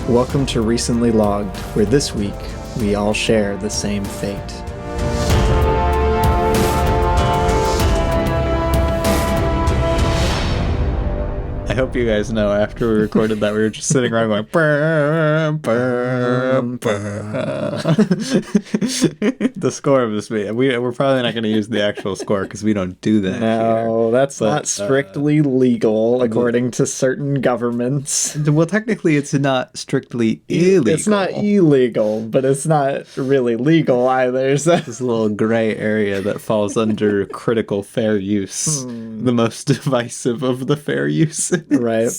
Welcome to Recently Logged, where this week we all share the same fate. I hope you guys know after we recorded that we were just sitting around going burr, burr, burr. The score of this video. We're probably not going to use the actual score because we don't do that. No, here. That's not strictly legal according to certain governments. Well, technically it's not strictly illegal. It's not illegal, but it's not really legal either. So. This little gray area that falls under critical fair use. The most divisive of the fair uses. Right.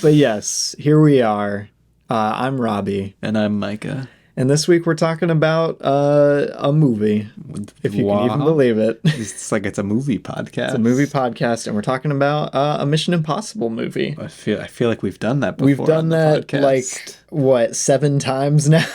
But yes, here we are. I'm Robbie. And I'm Micah. And this week we're talking about a movie, if you can even believe it. It's like it's a movie podcast. It's a movie podcast, and we're talking about a Mission Impossible movie. I feel like we've done that before. We've done that podcast. Like 7 times now.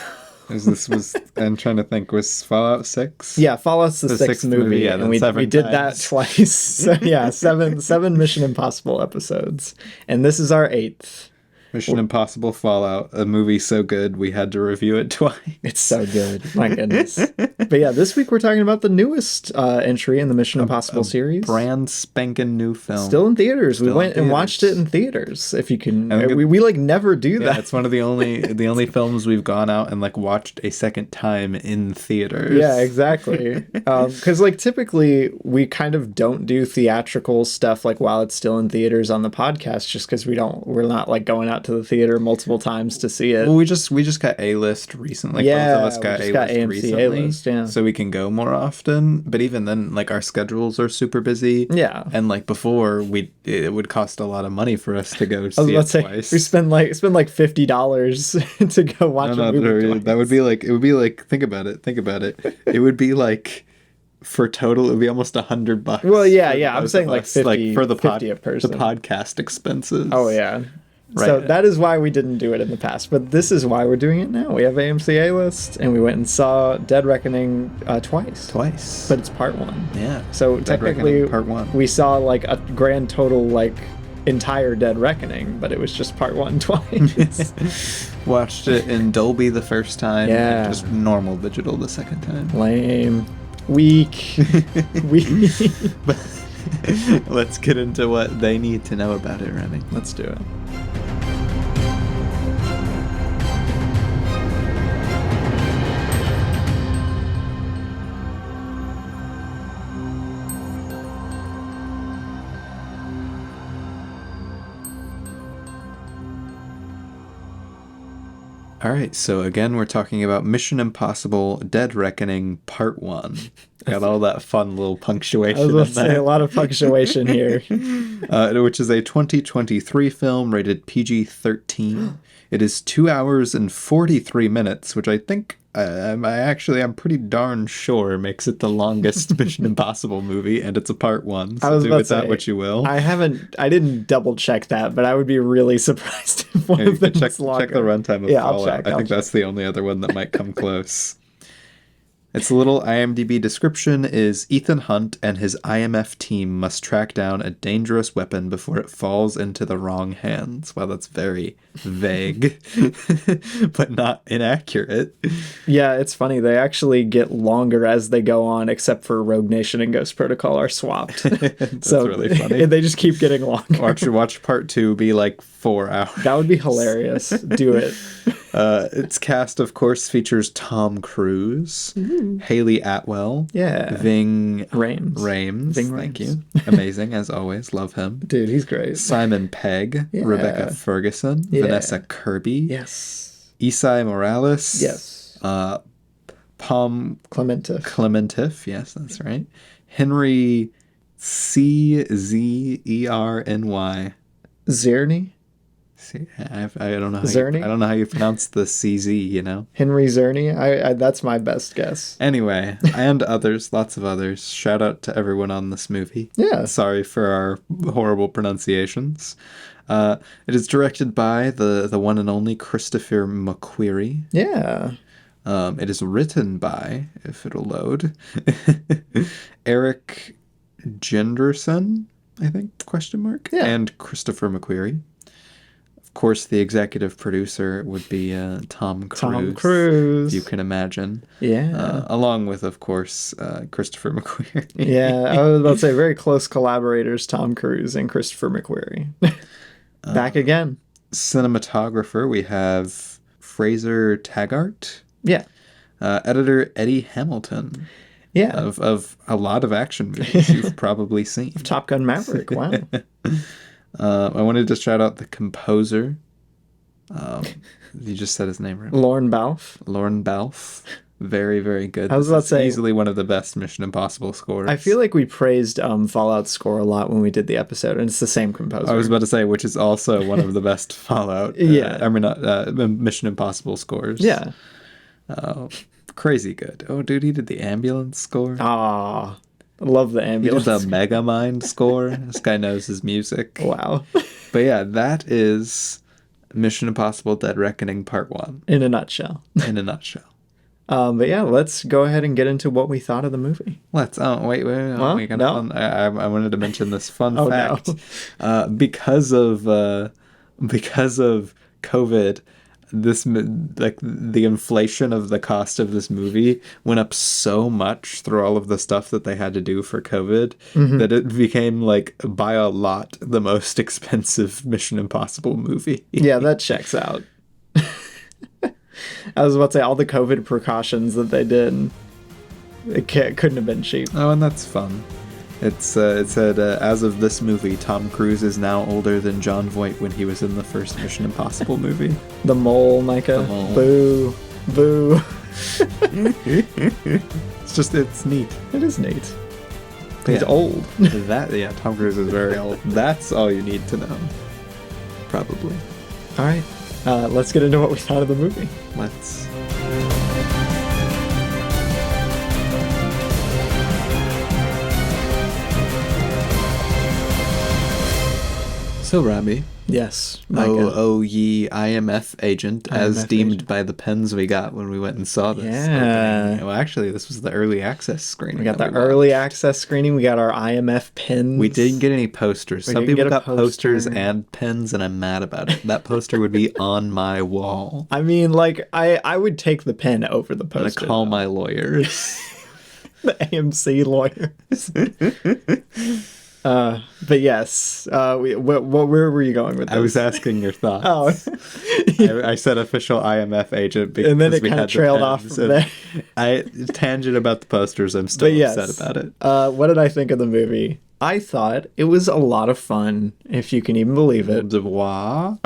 I'm trying to think, was Fallout 6? Yeah, Fallout's the sixth movie, yeah, and we did that twice. So yeah, seven Mission Impossible episodes, and this is our 8th. Mission Impossible Fallout, a movie so good we had to review it twice. It's so good, my goodness. But yeah, this week we're talking about the newest entry in the Mission Impossible series. Brand spanking new film. Still in theaters. We went and watched it in theaters. If you can, we like never do that. It's one of the only films we've gone out and like watched a second time in theaters. Yeah, exactly. Because like typically we kind of don't do theatrical stuff like while it's still in theaters on the podcast, just because we're not like going out to the theater multiple times to see it. Well, we just got A-list recently. Yeah, both of us got A-list AMC recently, A-list, yeah. So we can go more often. But even then, like our schedules are super busy. Yeah, and like before, it would cost a lot of money for us to go see it twice. We spend like $50 to go watch a movie twice. That would be like think about it. It would be like. For total, it would be almost $100. Well, yeah. I'm saying like 50, like for the 50 a person. The podcast expenses. Oh yeah. Right. So that is why we didn't do it in the past, but this is why we're doing it now. We have AMC A-list, and we went and saw Dead Reckoning twice. But it's part 1. Yeah. So technically, part 1. We saw like a grand total like entire Dead Reckoning, but it was just part 1 twice. Watched it in Dolby the first time. Yeah. And just normal digital the second time. Lame. Weak. But let's get into what they need to know about it, Remy. Let's do it. All right, so again, we're talking about Mission Impossible Dead Reckoning Part 1. Got all that fun little punctuation. I was going to say a lot of punctuation here. Which is a 2023 film rated PG-13. It is 2 hours and 43 minutes, which I think I'm pretty darn sure makes it the longest Mission Impossible movie, and it's a part 1. So do with that what you will. I didn't double check that, but I would be really surprised if one of them is longer. Check the runtime of Fallout. I think that's the only other one that might come close. Its little IMDb description is Ethan Hunt and his IMF team must track down a dangerous weapon before it falls into the wrong hands. Wow, that's very vague, but not inaccurate. Yeah, it's funny. They actually get longer as they go on, except for Rogue Nation and Ghost Protocol are swapped. That's really funny. They just keep getting longer. Watch part 2 be like 4 hours. That would be hilarious. Do it. Its cast, of course, features Tom Cruise, Haley Atwell, Ving Rhames. Thank you. Amazing, as always. Love him. Dude, he's great. Simon Pegg, Rebecca Ferguson, Vanessa Kirby, Isai Morales, Palm Clementif, yes, that's right. Henry Czerny. Zerny? I don't know. I don't know how you pronounce the CZ. You know, Henry Czerny. I that's my best guess. Anyway, and others, lots of others. Shout out to everyone on this movie. Yeah. Sorry for our horrible pronunciations. It is directed by the one and only Christopher McQuarrie. Yeah. It is written by, if it'll load, Eric Jenderson, I think, ? Yeah. And Christopher McQuarrie. course, the executive producer would be Tom Cruise. Tom Cruise. If you can imagine. Yeah. Along with, of course, Christopher McQuarrie. Yeah, I was about to say very close collaborators, Tom Cruise and Christopher McQuarrie. Back again. Cinematographer, we have Fraser Taggart. Yeah. Editor Eddie Hamilton. Yeah. Of a lot of action movies you've probably seen. Top Gun Maverick, wow. I wanted to shout out the composer. You just said his name right. Lorne Balfe. Lorne Balfe. Very, very good. I was about to say, easily one of the best Mission Impossible scores. I feel like we praised Fallout's score a lot when we did the episode, and it's the same composer. I was about to say, which is also one of the best Fallout. Mission Impossible scores. Yeah. Crazy good. Oh, dude, he did the ambulance score. Ah, I love the ambulance. He did the Megamind score. This guy knows his music. Wow. But yeah, that is Mission Impossible Dead Reckoning Part 1. In a nutshell. In a nutshell. But yeah, let's go ahead and get into what we thought of the movie. Let's. Oh, wait. Well, we got no. I wanted to mention this fun fact. No. Because of COVID, the inflation of the cost of this movie went up so much through all of the stuff that they had to do for COVID that it became, like, by a lot the most expensive Mission Impossible movie. Yeah, that checks out. I was about to say, all the COVID precautions that they did, couldn't have been cheap. Oh, and that's fun. It said, as of this movie, Tom Cruise is now older than Jon Voight when he was in the first Mission Impossible movie. The mole, Micah. The mole. Boo. Boo. It's neat. It is neat. But He's old. Tom Cruise is very old. That's all you need to know. Probably. All right. Let's get into what we thought of the movie. Let's. So, Robbie. Yes. Oh, ye IMF agent, as IMF deemed agent. by the pens we got when we went and saw this. Yeah. Opening. Well, actually, this was the early access screening. We got the early access screening. We got our IMF pins. We didn't get any posters. Some people got posters and pens, and I'm mad about it. That poster would be on my wall. I mean, like, I would take the pen over the poster. I'm gonna call my lawyers. The AMC lawyers. But yes, where were you going with this? I was asking your thoughts. I said official IMF agent because and then it kind of trailed off from there. Tangent about the posters. I'm still upset about it. What did I think of the movie? I thought it was a lot of fun, if you can even believe it.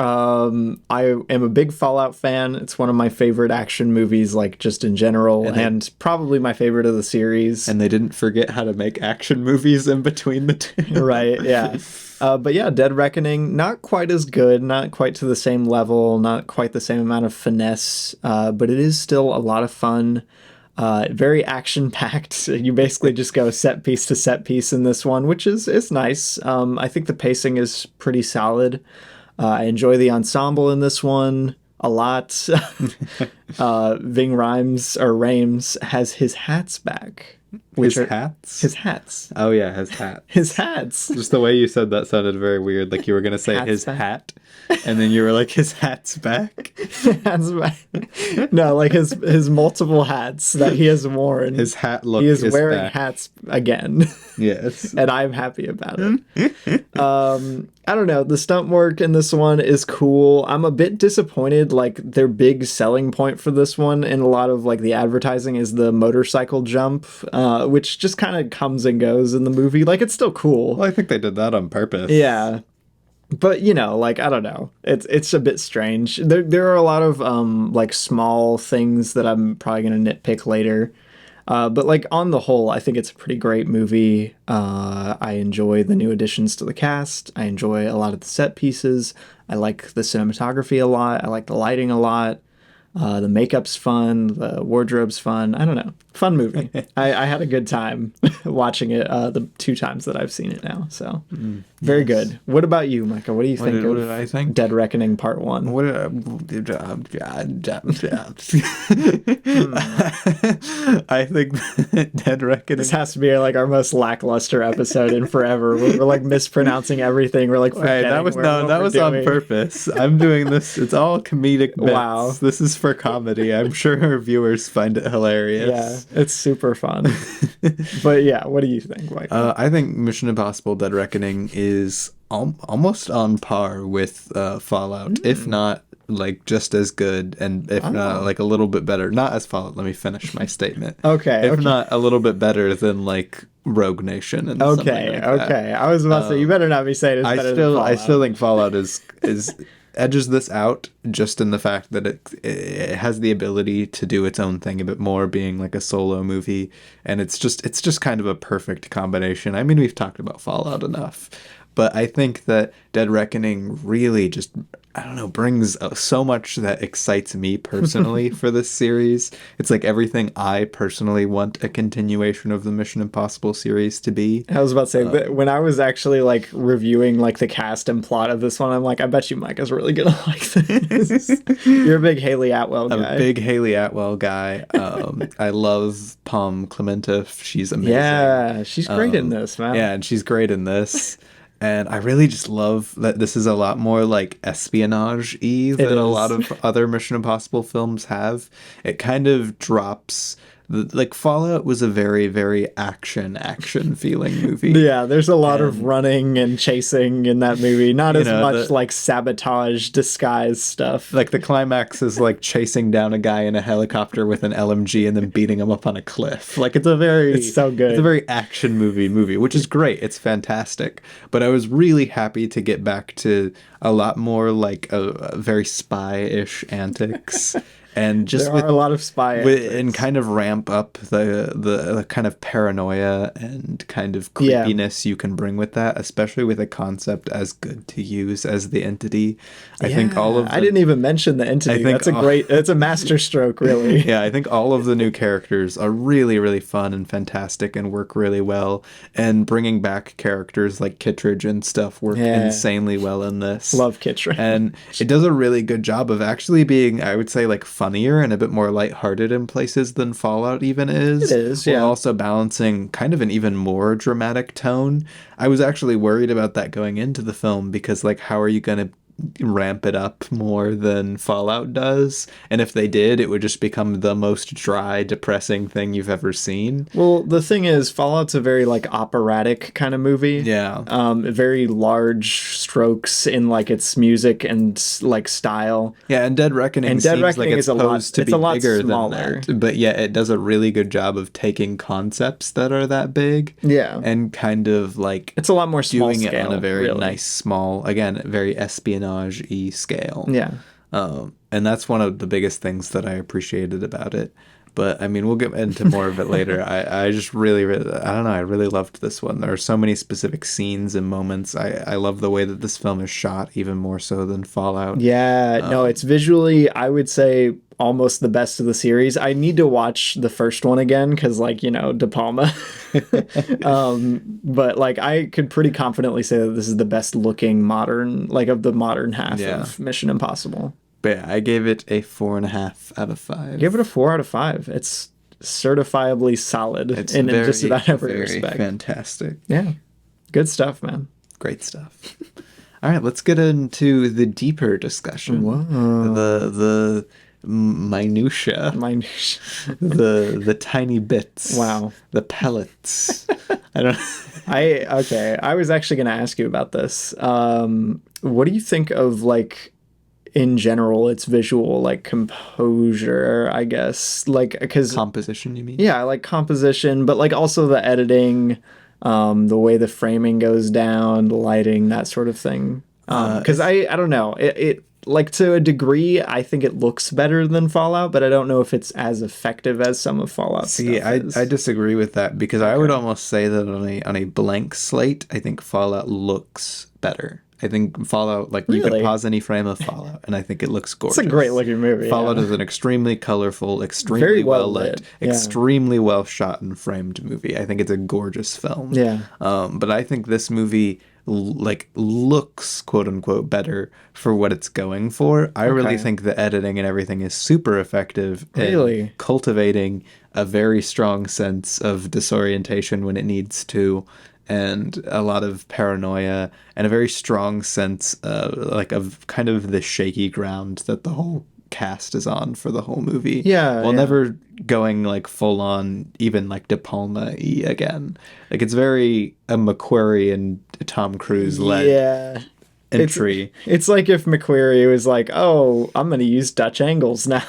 I am a big Fallout fan. It's one of my favorite action movies, like, just in general, and probably my favorite of the series. And they didn't forget how to make action movies in between the two. Right, yeah. But yeah, Dead Reckoning, not quite as good, not quite to the same level, not quite the same amount of finesse, but it is still a lot of fun. Very action-packed. You basically just go set piece to set piece in this one, which is nice. I think the pacing is pretty solid. I enjoy the ensemble in this one a lot. Ving Rhames has his hats back. His hats? His hats. Oh yeah, his hat. His hats. Just the way you said that sounded very weird. Like you were going to say his hat, and then you were like, his hat's back. Hat's back. No, like his multiple hats that he has worn. His hat look He is wearing back. hats again. Yes. And I'm happy about it. I don't know. The stunt work in this one is cool. I'm a bit disappointed. Like, their big selling point for this one and a lot of, like, the advertising is the motorcycle jump, which just kind of comes and goes in the movie. Like, it's still cool. Well, I think they did that on purpose. Yeah. But, you know, like, I don't know. It's a bit strange. There are a lot of, like, small things that I'm probably going to nitpick later. But, like, on the whole, I think it's a pretty great movie. I enjoy the new additions to the cast. I enjoy a lot of the set pieces. I like the cinematography a lot. I like the lighting a lot. The makeup's fun. The wardrobe's fun. I don't know. Fun movie. I had a good time watching it the 2 times that I've seen it now. So very good. What about you, Micah? What do you think what did I think? Dead Reckoning Part 1? What did I think Dead Reckoning. This has to be like our most lackluster episode in forever. We're like mispronouncing everything. We're like forgetting that was on purpose. I'm doing this. It's all comedic bits. Wow. This is for comedy. I'm sure our viewers find it hilarious. Yeah, it's super fun. But yeah, what do you think, Michael? I think Mission Impossible Dead Reckoning is almost on par with Fallout, if not like just as good, and if not like a little bit better. Not as Fallout. Let me finish my statement. Okay. If not a little bit better than like Rogue Nation and something like that. I was about to say, you better not be saying it's better than Fallout. I still think Fallout is edges this out just in the fact that it has the ability to do its own thing a bit more, being like a solo movie, and it's just kind of a perfect combination. I mean, we've talked about Fallout enough, but I think that Dead Reckoning really just, I don't know, brings so much that excites me personally for this series. It's like everything I personally want a continuation of the Mission Impossible series to be. I was about to say, that when I was actually like reviewing like the cast and plot of this one, I'm like, I bet you Micah's really gonna like this. You're a big Haley Atwell guy. I'm a big Haley Atwell guy. I love Palm Clementif. She's amazing. Yeah, she's great in this, man. Yeah, and she's great in this. And I really just love that this is a lot more like espionage-y than a lot of other Mission Impossible films have. It kind of drops... Like, Fallout was a very, very action feeling movie. Yeah, there's a lot of running and chasing in that movie. Not as much like sabotage, disguise stuff. Like, the climax is like chasing down a guy in a helicopter with an LMG and then beating him up on a cliff. Like, it's so good. It's a very action movie, which is great. It's fantastic. But I was really happy to get back to a lot more like a very spy-ish antics. And just there are a lot of spy and kind of ramp up the kind of paranoia and kind of creepiness you can bring with that, especially with a concept as good to use as the Entity. I think I didn't even mention the Entity. That's it's a masterstroke, really. Yeah, I think all of the new characters are really, really fun and fantastic and work really well. And bringing back characters like Kittredge and stuff work insanely well in this. Love Kittredge. And it does a really good job of actually being, I would say, like funnier and a bit more lighthearted in places than Fallout even is. It is, yeah. While also balancing kind of an even more dramatic tone. I was actually worried about that going into the film because, like, how are you going to ramp it up more than Fallout does? And if they did, it would just become the most dry, depressing thing you've ever seen. Well, the thing is, Fallout's a very like operatic kind of movie. Yeah. Very large strokes in like its music and like style. Yeah, and Dead Reckoning seems like it's supposed to be bigger smaller than that. But yeah, it does a really good job of taking concepts that are that big. Yeah. And kind of like it's a lot more small doing scale, it on a very really nice, small, again, very espionage-y scale. Yeah. And that's one of the biggest things that I appreciated about it. But I mean, we'll get into more of it later. I just really, I don't know, I really loved this one. There are so many specific scenes and moments. I love the way that this film is shot, even more so than Fallout. Yeah, no, it's visually, I would say, almost the best of the series. I need to watch the first one again because, like, you know, De Palma. But like, I could pretty confidently say that this is the best looking modern, like, of the modern half of Mission Impossible. But yeah, I gave it a 4.5 out of 5. Give it a 4 out of 5. It's certifiably solid in just about every respect. Fantastic. Yeah. Good stuff, man. Great stuff. All right, let's get into the deeper discussion. Whoa. The minutia. the tiny bits. Wow. The pellets. I was actually going to ask you about this. What do you think of, like, in general, its visual, like, composure, I guess, like, because composition, you mean? Yeah, I like composition, but like also the editing, the way the framing goes down, the lighting, that sort of thing. Because I don't know, it like, to a degree, I think it looks better than Fallout, but I don't know if it's as effective as some of Fallout. See, I disagree with that because I would almost say that on a blank slate, I think Fallout looks better. I think Fallout, like you Really? could pause any frame of Fallout, and I think it looks gorgeous. It's a great looking movie. Fallout yeah. is an extremely colorful, extremely Very well well lit, lit, yeah. extremely well shot and framed movie. I think it's a gorgeous film. Yeah. But I think this movie like looks quote unquote better for what it's going for. I really think the editing and everything is super effective in cultivating a very strong sense of disorientation when it needs to, and a lot of paranoia, and a very strong sense of kind of the shaky ground that the whole cast is on for the whole movie. While never going like full on even like De Palma-y again. Like it's very a McQuarrie and Tom Cruise led entry. It's like if McQuarrie was like, oh, I'm going to use Dutch angles now.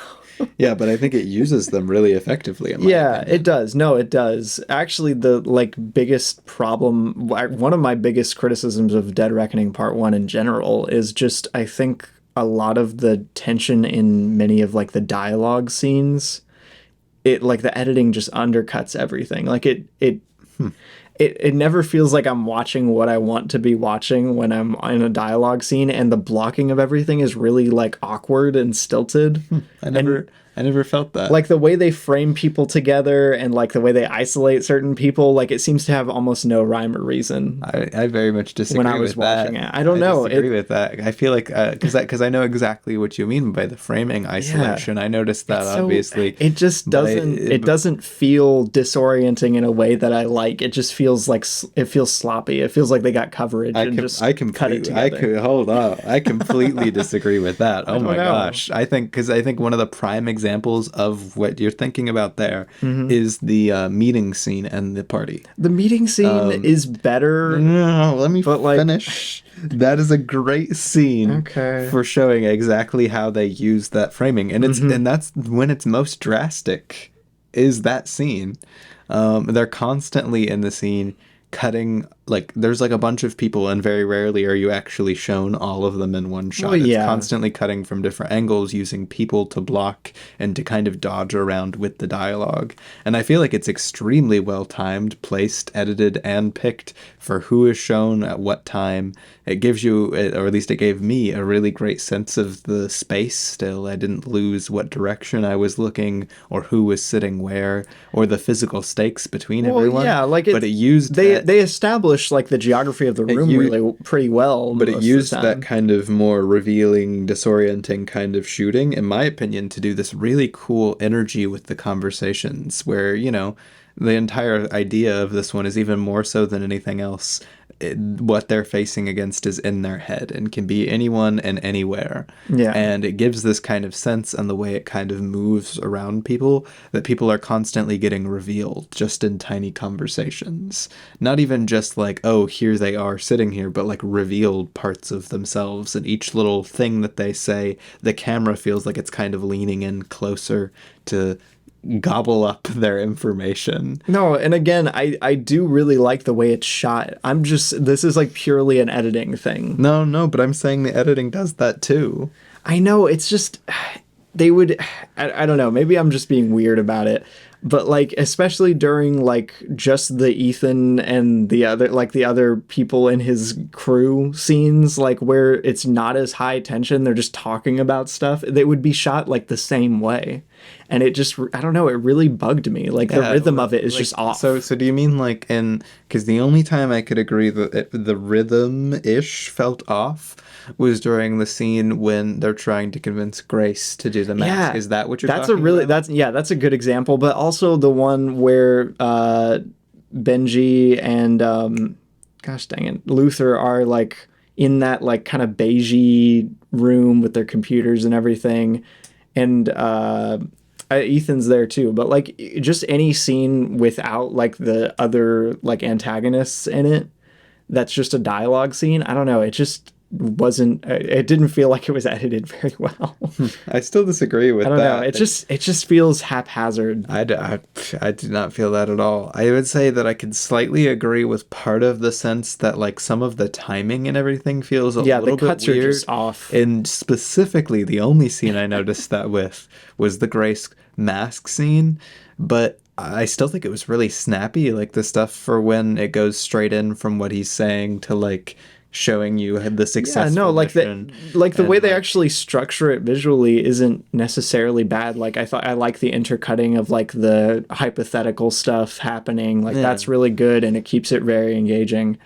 Yeah, but I think it uses them really effectively. In my opinion. It does. No, it does. Actually, the like biggest problem, one of my biggest criticisms of Dead Reckoning Part 1 in general is just, I think a lot of the tension in many of like the dialogue scenes, it like the editing just undercuts everything. Like it never feels like I'm watching what I want to be watching when I'm in a dialogue scene, and the blocking of everything is really like awkward and stilted. I never felt that. Like the way they frame people together and like the way they isolate certain people, like it seems to have almost no rhyme or reason. I very much disagree when I was with watching that. it. I don't know. I disagree with that. I feel like because I know exactly what you mean by the framing isolation. I noticed that obviously. It just doesn't. It doesn't feel disorienting in a way that I like. It just feels like it feels sloppy. It feels like they got coverage and just cut it together. Hold on. I completely disagree with that. Oh my gosh. I think one of the prime examples of what you're thinking about there is the meeting scene and the party. The meeting scene is better. No, let me finish. That is a great scene for showing exactly how they use that framing, and and that's when it's most drastic. Is that scene? They're constantly in the scene cutting, like there's like a bunch of people, and very rarely are you actually shown all of them in one shot. It's constantly cutting from different angles, using people to block and to kind of dodge around with the dialogue. And I feel like it's extremely well timed, placed, edited, and picked for who is shown at what time. It gives you, or at least it gave me, a really great sense of the space still. I didn't lose what direction I was looking, or who was sitting where, or the physical stakes between everyone. Yeah, like but it used they established like the geography of the room really pretty well. But it used that kind of more revealing, disorienting kind of shooting, in my opinion, to do this really cool energy with the conversations where, you know, the entire idea of this one is even more so than anything else. What they're facing against is in their head and can be anyone and anywhere. Yeah. And it gives this kind of sense, and the way it kind of moves around people, that people are constantly getting revealed just in tiny conversations. Not even just like, oh, here they are sitting here, but like revealed parts of themselves. And each little thing that they say, the camera feels like it's kind of leaning in closer to gobble up their information. No, and again, I do really like the way it's shot. This is like purely an editing thing. No, but I'm saying the editing does that too. I know, it's just, I don't know, maybe I'm just being weird about it, but like, especially during like just the Ethan and the other people in his crew scenes, like where it's not as high tension, they're just talking about stuff, they would be shot like the same way. And it just, I don't know, it really bugged me. Like the rhythm of it is just off. So do you mean like because the only time I could agree that the rhythm-ish felt off was during the scene when they're trying to convince Grace to do the mask. Is that what you're talking about? That's a good example. But also the one where Benji and gosh dang it, Luther are like in that like kind of beigey room with their computers and everything, and Ethan's there too. But like just any scene without like the other like antagonists in it, that's just a dialogue scene. I don't know. It just wasn't. It didn't feel like it was edited very well. I still disagree with that. I don't know. It just feels haphazard. I do not feel that at all. I would say that I could slightly agree with part of the sense that like some of the timing and everything feels a little bit cuts weird. Are just off. And specifically, the only scene I noticed that with was the Grace mask scene, but I still think it was really snappy. Like the stuff for when it goes straight in from what he's saying to like showing you the successful Yeah, no, mission. The way they actually structure it visually isn't necessarily bad. Like I thought, I like the intercutting of like the hypothetical stuff happening. Like that's really good, and it keeps it very engaging.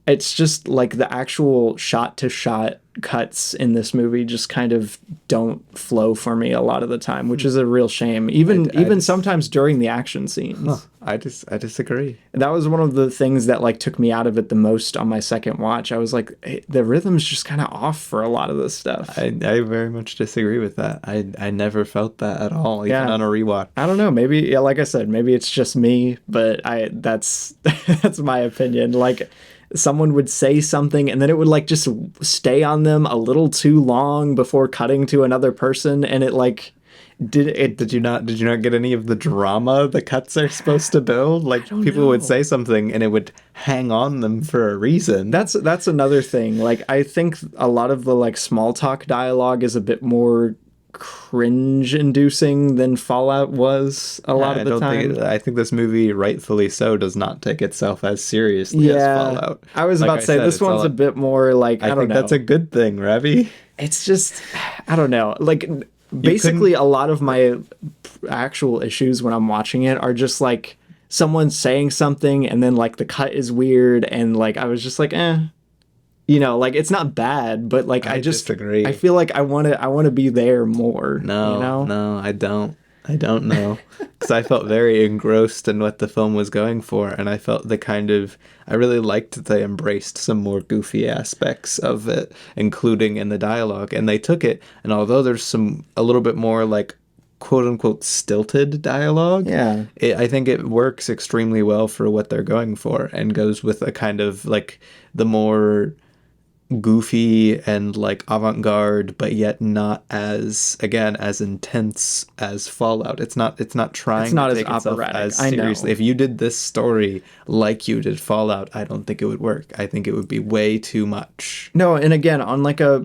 It's just like the actual shot to shot cuts in this movie just kind of don't flow for me a lot of the time, which is a real shame. Even sometimes during the action scenes. I disagree. That was one of the things that like took me out of it the most on my second watch. I was like, hey, the rhythm's just kind of off for a lot of this stuff. I very much disagree with that. I never felt that at all, even on a rewatch. I don't know. Maybe, yeah, like I said, maybe it's just me, but that's that's my opinion. Like, someone would say something and then it would like just stay on them a little too long before cutting to another person, and it like did you not get any of the drama the cuts are supposed to build? Like, people would say something and it would hang on them for a reason. That's another thing. Like, I think a lot of the like small talk dialogue is a bit more cringe inducing than Fallout was a lot of the time. I think this movie, rightfully so, does not take itself as seriously as Fallout. I was about to say, this one's a bit more like, I don't know. That's a good thing, Ravi. It's just, I don't know. Like, basically a lot of my actual issues when I'm watching it are just like someone saying something and then like the cut is weird, and like I was just like, you know, like it's not bad, but like I just disagree. I feel like I want to be there more. No, you know? No, I don't know, because I felt very engrossed in what the film was going for, and I felt I really liked that they embraced some more goofy aspects of it, including in the dialogue, and they took it, and although there's a little bit more like quote unquote stilted dialogue, I think it works extremely well for what they're going for, and goes with a kind of like the more goofy and like avant-garde, but yet not as intense as Fallout. It's not trying to take itself as seriously. If you did this story like you did Fallout, I don't think it would work. I think it would be way too much. No, and again, on like a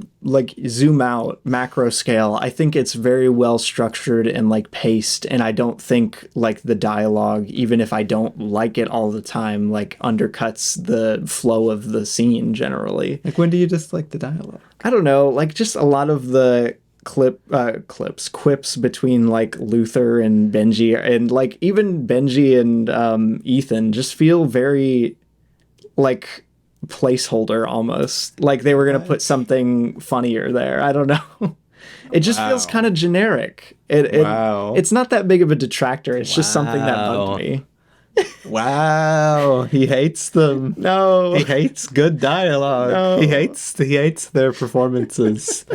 zoom out macro scale, I think it's very well structured and like paced, and I don't think like the dialogue, even if I don't like it all the time, like undercuts the flow of the scene generally. Like, when do you dislike the dialogue? I don't know, like just a lot of the quips between like Luther and Benji, and like even Benji and Ethan just feel very like placeholder, almost like they were gonna put something funnier there. I don't know. It just feels kind of generic. It's not that big of a detractor. It's just something that bugged me. Wow, he hates them. No, he hates good dialogue. No. He hates their performances.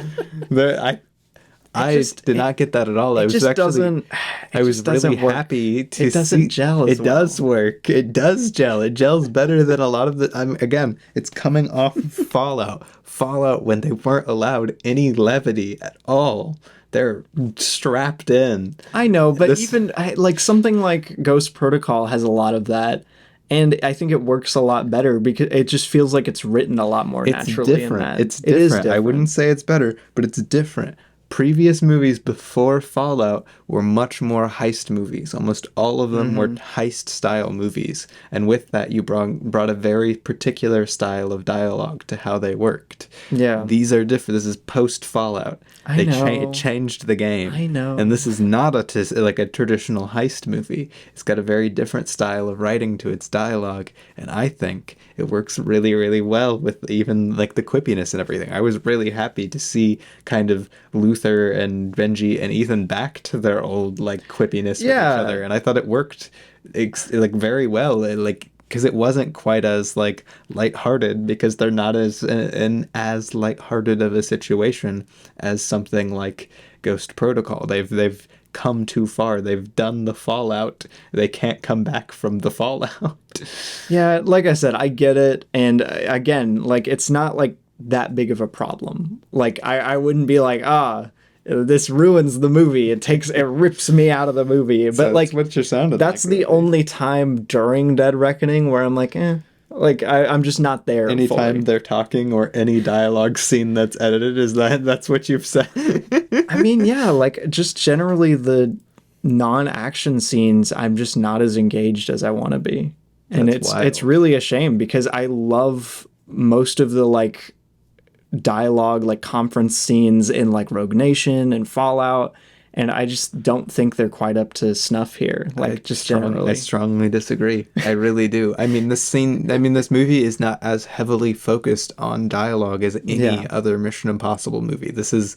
I did not get that at all. I was really happy to see. It doesn't gel as well. It does work. It does gel. It gels better than a lot of the. Again, it's coming off Fallout. Fallout, when they weren't allowed any levity at all. They're strapped in. I know, but even like something like Ghost Protocol has a lot of that. And I think it works a lot better because it just feels like it's written a lot more naturally. Different. It's different. It is different. I wouldn't say it's better, but it's different. Previous movies before Fallout were much more heist movies. Almost all of them were heist-style movies. And with that, you brought a very particular style of dialogue to how they worked. Yeah. These are different. This is post-Fallout. It changed the game. I know. And this is not like a traditional heist movie. It's got a very different style of writing to its dialogue. And I think it works really, really well with even like the quippiness and everything. I was really happy to see kind of Luther and Benji and Ethan back to their old like quippiness with each other, and I thought it worked like very well, like because it wasn't quite as like lighthearted, because they're not as as lighthearted of a situation as something like Ghost Protocol. They've come too far. They've done the Fallout. They can't come back from the Fallout. Yeah, like I said, I get it, and again, like it's not like that big of a problem. Like I wouldn't be like, this ruins the movie. It rips me out of the movie. But so like what you're sounding that's like, the really. only time during Dead Reckoning where I'm like, like I'm just not there. Anytime they're talking or any dialogue scene that's edited, that's what you've said? I mean, yeah, like just generally the non-action scenes, I'm just not as engaged as I want to be. And it's really a shame, because I love most of the like dialogue, like conference scenes in like Rogue Nation and Fallout, and I just don't think they're quite up to snuff here. Like, just generally, I strongly disagree. I really do. I mean, this movie is not as heavily focused on dialogue as any other Mission Impossible movie. This is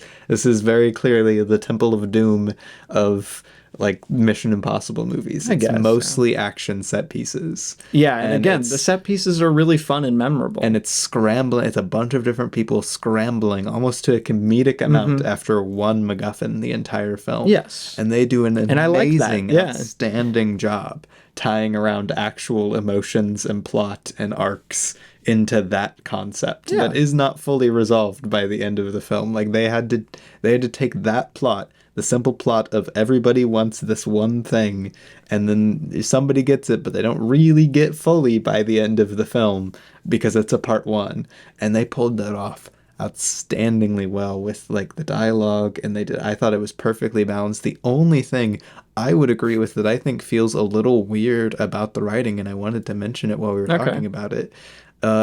very clearly the Temple of Doom of like Mission Impossible movies. It's mostly action set pieces. Yeah, and again, the set pieces are really fun and memorable. And it's scrambling. It's a bunch of different people scrambling almost to a comedic amount after one MacGuffin the entire film. Yes. And they do an amazing, like outstanding job tying around actual emotions and plot and arcs into that concept that is not fully resolved by the end of the film. Like they had to take that plot, the simple plot of everybody wants this one thing, and then somebody gets it, but they don't really get fully by the end of the film because it's a part one. And they pulled that off outstandingly well with like the dialogue, and I thought it was perfectly balanced. The only thing I would agree with that I think feels a little weird about the writing, and I wanted to mention it while we were talking about it,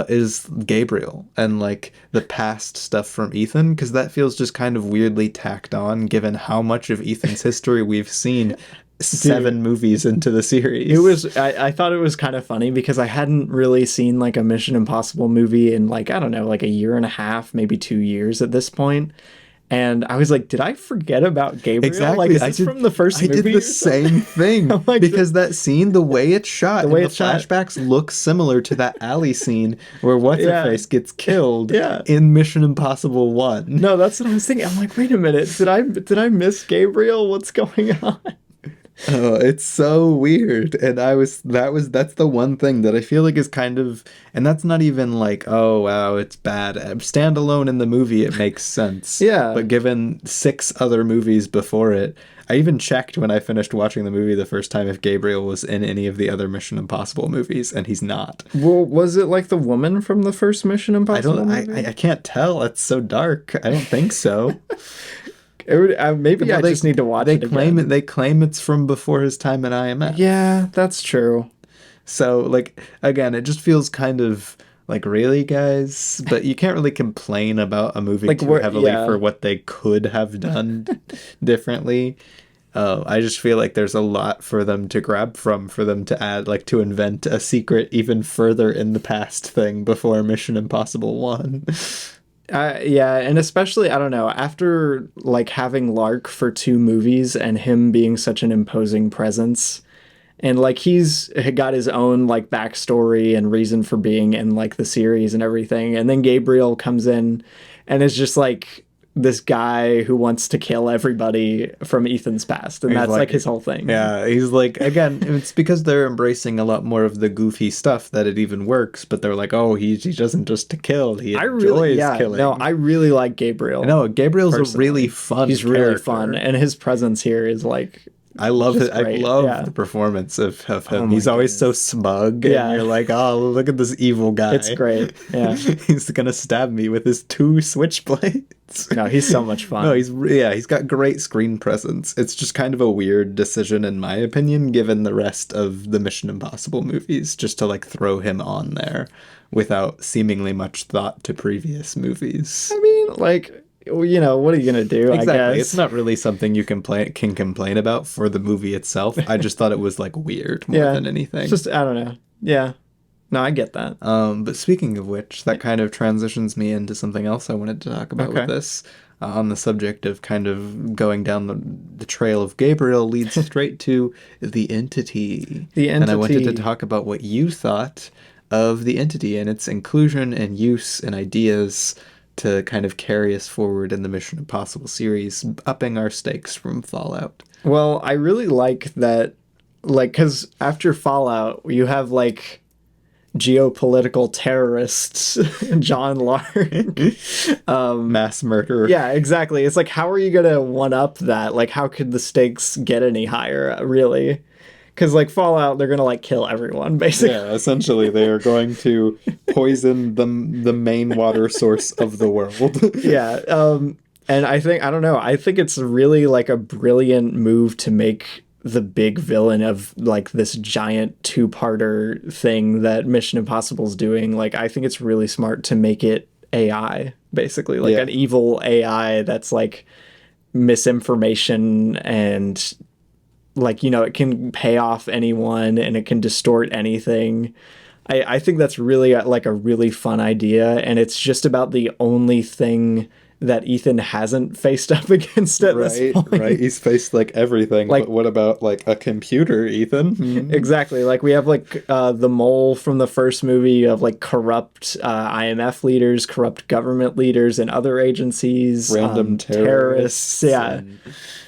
is Gabriel and like the past stuff from Ethan, because that feels just kind of weirdly tacked on given how much of Ethan's history we've seen 7 movies into the series. It was I thought it was kind of funny because I hadn't really seen like a Mission Impossible movie in like, I don't know, like a year and a half, maybe 2 years at this point. And I was like, did I forget about Gabriel? Exactly. Like, is this from the first movie? I did the same thing. Like, because that scene, the way it's shot, the flashbacks look similar to that alley scene where What's-Her-Face gets killed in Mission Impossible 1. No, that's what I was thinking. I'm like, wait a minute. Did I miss Gabriel? What's going on? Oh, it's so weird. And that's the one thing that I feel like is kind of, and that's not even like, oh wow, it's bad. Standalone in the movie, it makes sense. Yeah. But given 6 other movies before it, I even checked when I finished watching the movie the first time if Gabriel was in any of the other Mission Impossible movies, and he's not. Well, was it like the woman from the first Mission Impossible movie? I can't tell. It's so dark. I don't think so. Maybe I just need to watch it again. They claim it's from before his time at IMF. Yeah, that's true. So, like, again, it just feels kind of like, really, guys? But you can't really complain about a movie like, too heavily for what they could have done differently. I just feel like there's a lot for them to grab from, for them to add, like, to invent a secret even further in the past thing before Mission Impossible 1. Yeah, and especially, I don't know, after like having Lark for 2 movies and him being such an imposing presence, and like he's got his own like backstory and reason for being in like the series and everything, and then Gabriel comes in and is just like this guy who wants to kill everybody from Ethan's past, and that's like his whole thing. Yeah, he's like, again, it's because they're embracing a lot more of the goofy stuff that it even works, but they're like, oh, he doesn't just to kill, he enjoys killing. No, I really like Gabriel. No, Gabriel's personally a really fun He's character. Really fun, and his presence here is like, I love it. I love the performance of him. Oh, he's always so smug. And you're like, oh, look at this evil guy. It's great. Yeah. He's going to stab me with his 2 switchblades. No, he's so much fun. No, he's got great screen presence. It's just kind of a weird decision, in my opinion, given the rest of the Mission Impossible movies, just to like throw him on there without seemingly much thought to previous movies. I mean, like, you know, what are you gonna do? Exactly. I guess it's not really something you can complain about for the movie itself. I just thought it was like weird more than anything. It's just, I don't know. Yeah. No, I get that. But speaking of which, that kind of transitions me into something else I wanted to talk about with this. On the subject of kind of going down the trail of Gabriel leads straight to the Entity. The Entity. And I wanted to talk about what you thought of the Entity and its inclusion and use and ideas to kind of carry us forward in the Mission Impossible series, upping our stakes from Fallout. Well, I really like that, like, because after Fallout, you have, like, geopolitical terrorists, John Lark. Mass murder. Yeah, exactly. It's like, how are you going to one-up that? Like, how could the stakes get any higher, really? Because, like, Fallout, they're going to, like, kill everyone, basically. Yeah, essentially, they are going to poison the main water source of the world. Yeah, and I think, I don't know, I think it's really, like, a brilliant move to make the big villain of like this giant two-parter thing that Mission Impossible's doing. Like, I think it's really smart to make it AI, basically, like an evil AI that's like misinformation and like, you know, it can pay off anyone and it can distort anything. I think that's really like a really fun idea, and it's just about the only thing that Ethan hasn't faced up against at this point. Right. He's faced like everything. Like, but what about like a computer, Ethan? Exactly. Like, we have like the mole from the first movie of like corrupt IMF leaders, corrupt government leaders, and other agencies, random terrorists. Yeah.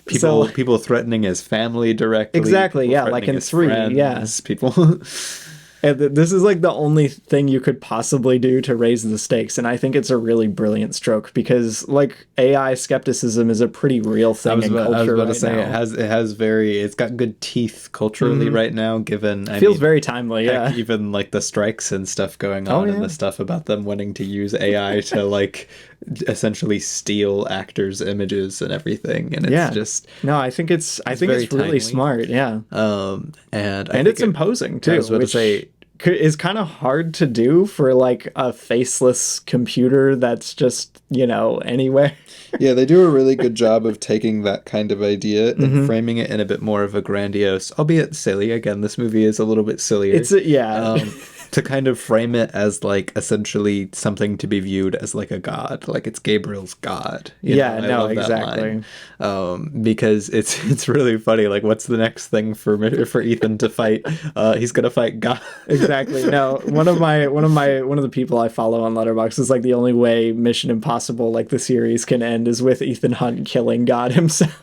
People threatening his family directly. Exactly. Yeah. Like in 3. Friends, people. And this is like the only thing you could possibly do to raise the stakes, and I think it's a really brilliant stroke because like AI skepticism is a pretty real thing in culture. I was about to say it's got good teeth culturally right now. Given it feels very timely, even like the strikes and stuff going on, and the stuff about them wanting to use AI to like essentially steal actors' images and everything, and it's just I think it's really timely. Smart, and it's imposing too. I was about to say, is kind of hard to do for like a faceless computer that's just, you know, anywhere. Yeah, they do a really good job of taking that kind of idea and framing it in a bit more of a grandiose, albeit silly. Again, this movie is a little bit sillier. To kind of frame it as like essentially something to be viewed as like a god, like it's Gabriel's god. Exactly. Because it's really funny. Like, what's the next thing for Ethan to fight? He's gonna fight God. Exactly. No, one of the people I follow on Letterboxd is like, the only way Mission Impossible, like the series, can end is with Ethan Hunt killing God himself.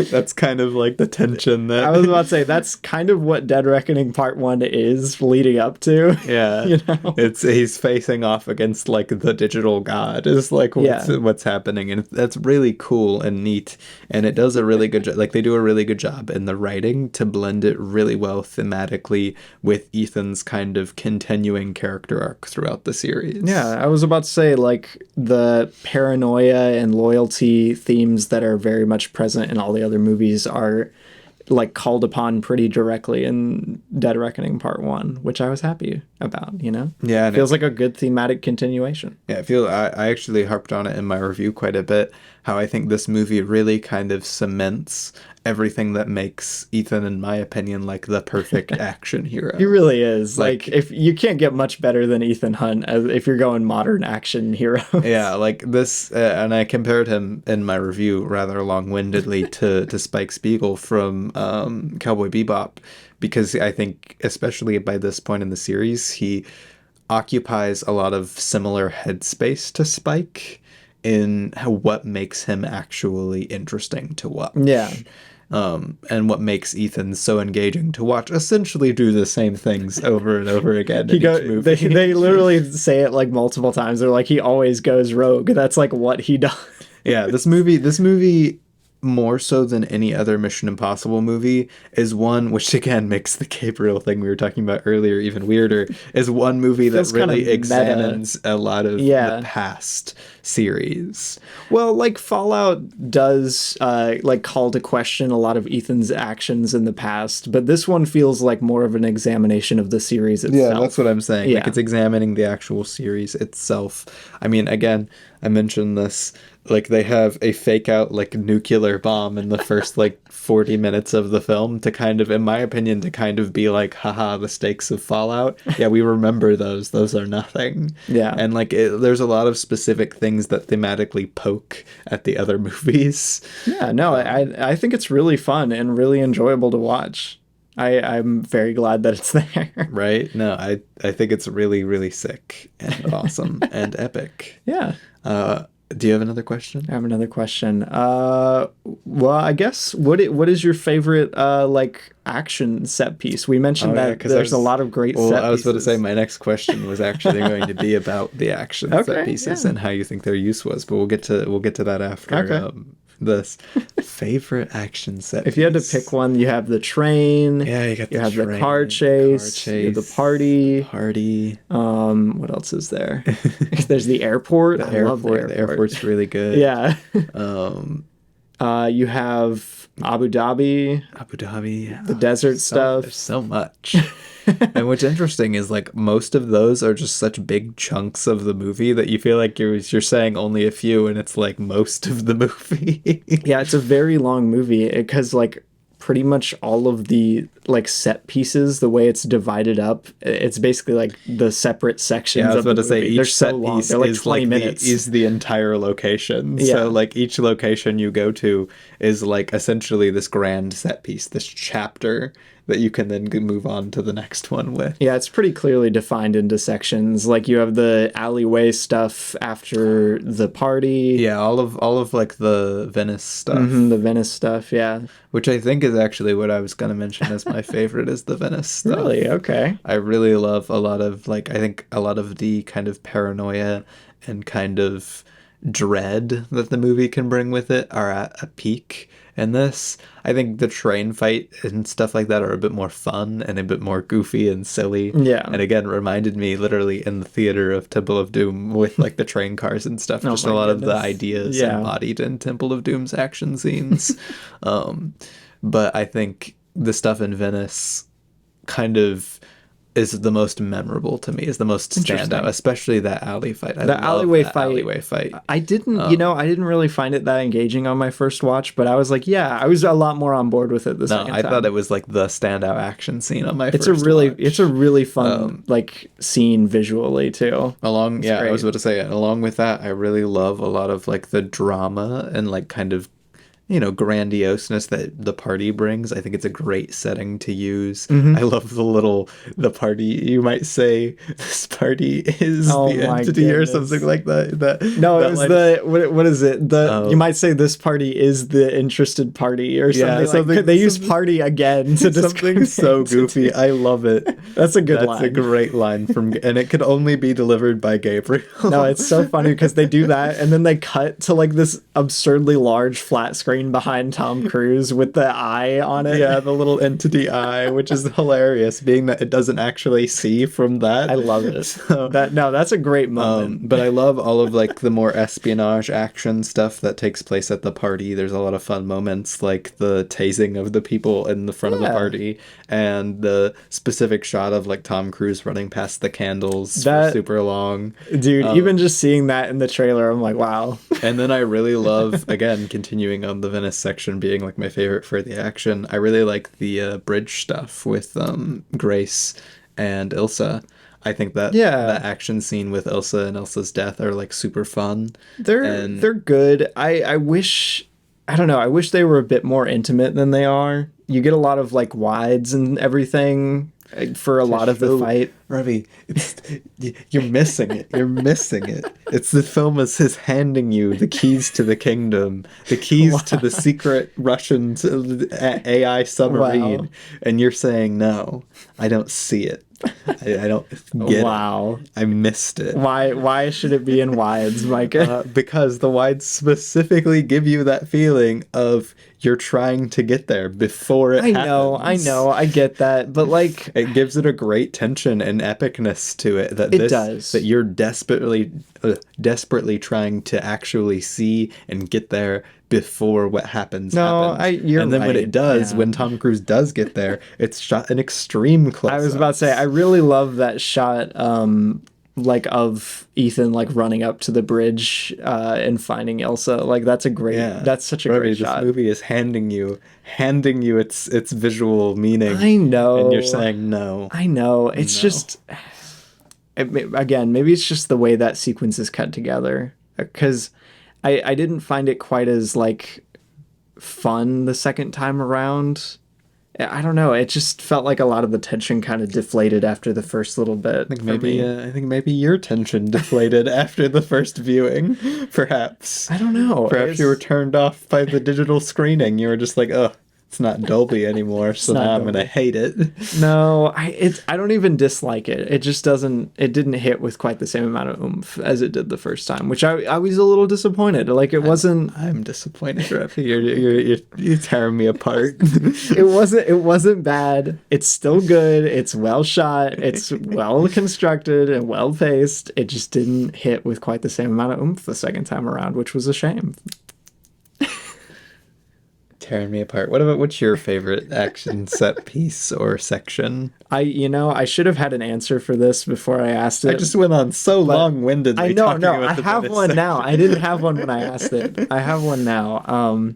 That's kind of like the tension that I was about to say. That's kind of what Dead Reckoning Part 1 is leading up to. Yeah. You know? He's facing off against like the digital god is like what's happening, and that's really cool and neat, and it does a really good job. Like, they do a really good job in the writing to blend it really well thematically with Ethan's kind of continuing character arc throughout the series. Yeah, I was about to say, like, the paranoia and loyalty themes that are very much present in all the other movies are like called upon pretty directly in Dead Reckoning Part 1, which I was happy about, you know? Yeah. It feels like a good thematic continuation. Yeah, I actually harped on it in my review quite a bit, how I think this movie really kind of cements everything that makes Ethan, in my opinion, like the perfect action hero. He really is. Like, if you can't get much better than Ethan Hunt if you're going modern action hero. Yeah, like this, and I compared him in my review rather long-windedly to Spike Spiegel from Cowboy Bebop, because I think, especially by this point in the series, he occupies a lot of similar headspace to Spike in what makes him actually interesting to watch. Yeah. And what makes Ethan so engaging to watch, essentially do the same things over and over again in each movie. They literally say it like multiple times. They're like, he always goes rogue. That's like what he does. Yeah, this movie, more so than any other Mission Impossible movie, is one which again makes the Gabriel thing we were talking about earlier even weirder, is one movie that really examines a lot of the past series. Well, like Fallout does like call to question a lot of Ethan's actions in the past, but this one feels like more of an examination of the series itself. Yeah, that's what I'm saying. Yeah. Like, it's examining the actual series itself. I mean, again, I mentioned this, like, they have a fake out like nuclear bomb in the first like 40 minutes of the film to kind of, in my opinion, to kind of be like, haha, the stakes of Fallout. Yeah, we remember those are nothing. Yeah. And like there's a lot of specific things that thematically poke at the other movies. Yeah, no, I think it's really fun and really enjoyable to watch. I'm very glad that it's there. Right? No, I think it's really, really sick and awesome and epic. Yeah. Do you have another question? I have another question. Well, I guess what is your favorite like action set piece? We mentioned that there's a lot of great set pieces. I was about to say my next question was actually going to be about the action set pieces and how you think their use was, but we'll get to that after this. Favorite action set if you had to pick one, you have the train. Yeah, you have the car chase. You have the party. What else is there? There's the airport. The airport's really good. Yeah. You have Abu Dhabi, the desert stuff. There's so much. And what's interesting is like most of those are just such big chunks of the movie that you feel like you're saying only a few, and it's like most of the movie. Yeah, it's a very long movie because like pretty much all of the like set pieces, the way it's divided up, it's basically like the separate sections. Yeah, I was of about the to say movie. They're each so set long. piece They're like is 20 like minutes. is the entire location. Yeah. So like each location you go to is like essentially this grand set piece, this chapter that you can then move on to the next one with. Yeah, it's pretty clearly defined into sections. Like you have the alleyway stuff after the party. Yeah, all of like the Venice stuff. The Venice stuff, yeah. Which I think is actually what I was going to mention as my favorite is the Venice stuff. Really? Okay. I really love a lot of like I think a lot of the kind of paranoia and kind of dread that the movie can bring with it are at a peak in this. I think the train fight and stuff like that are a bit more fun and a bit more goofy and silly. Yeah. And again, reminded me literally in the theater of Temple of Doom with like the train cars and stuff. Just a lot of the ideas embodied in Temple of Doom's action scenes. But I think the stuff in Venice kind of is the most memorable to me, is the most standout, especially that alley fight. The alleyway fight. I didn't, I didn't really find it that engaging on my first watch, but I was like, yeah, I was a lot more on board with it the second time. I thought it was like the standout action scene on my it's first watch. It's a really fun like scene visually too. I was about to say, along with that, I really love a lot of like the drama and like kind of grandioseness that the party brings. I think it's a great setting to use. I love the party. You might say this party is the entity or something like that. No, that it was what is it? You might say this party is the interested party or something. They use party again to describe something so goofy. I love it. That's a good line. That's a great line and it could only be delivered by Gabriel. No, it's so funny because they do that and then they cut to like this absurdly large flat screen behind Tom Cruise with the eye on it. Yeah, the little entity eye, which is hilarious, being that it doesn't actually see from that. I love it. So, that's a great moment. But I love all of like the more espionage action stuff that takes place at the party. There's a lot of fun moments, like the tasing of the people in the front of the party, and the specific shot of like Tom Cruise running past the candles for super long. Dude, even just seeing that in the trailer, I'm like, wow. And then I really love, again, continuing on the Venice section being like my favorite for the action, I really like the bridge stuff with Grace and Ilsa. I think that that action scene with Ilsa and Ilsa's death are like super fun. They're good. I wish they were a bit more intimate than they are. You get a lot of like wides and everything for a lot of the fight. Ravi, you're missing it. You're missing it. It's the film is handing you the keys to the kingdom, the keys to the secret Russian AI submarine, and you're saying, no, I don't see it. I don't get it. I missed it. Why should it be in wides, Micah? Because the wides specifically give you that feeling of you're trying to get there before it happens. I know, I get that, but like it gives it a great tension and epicness to it that you're desperately trying to actually see and get there before what happens happens. And then when it does, when Tom Cruise does get there, it's shot in extreme close. I was about to say, I really love that shot like of Ethan like running up to the bridge and finding Elsa. Like that's such a great shot. This movie is handing you its visual meaning. I know. And you're saying no. I know. It's just again, maybe it's just the way that sequence is cut together, because I didn't find it quite as like fun the second time around. I don't know. It just felt like a lot of the tension kind of deflated after the first little bit. I think maybe your tension deflated after the first viewing, perhaps. I don't know. Perhaps you were turned off by the digital screening. You were just like, oh, it's not Dolby anymore, so now I'm going to hate it. No, I don't even dislike it. It just didn't hit with quite the same amount of oomph as it did the first time, which I was a little disappointed. Like it wasn't. I'm disappointed, Rafi. You're tearing me apart. It wasn't bad. It's still good. It's well shot. It's well constructed and well paced. It just didn't hit with quite the same amount of oomph the second time around, which was a shame. tearing me apart. What's your favorite action set piece or section? I should have had an answer for this before I asked it. I just went on so long-windedly. I know, I have one now. I didn't have one when I asked it. I have one now.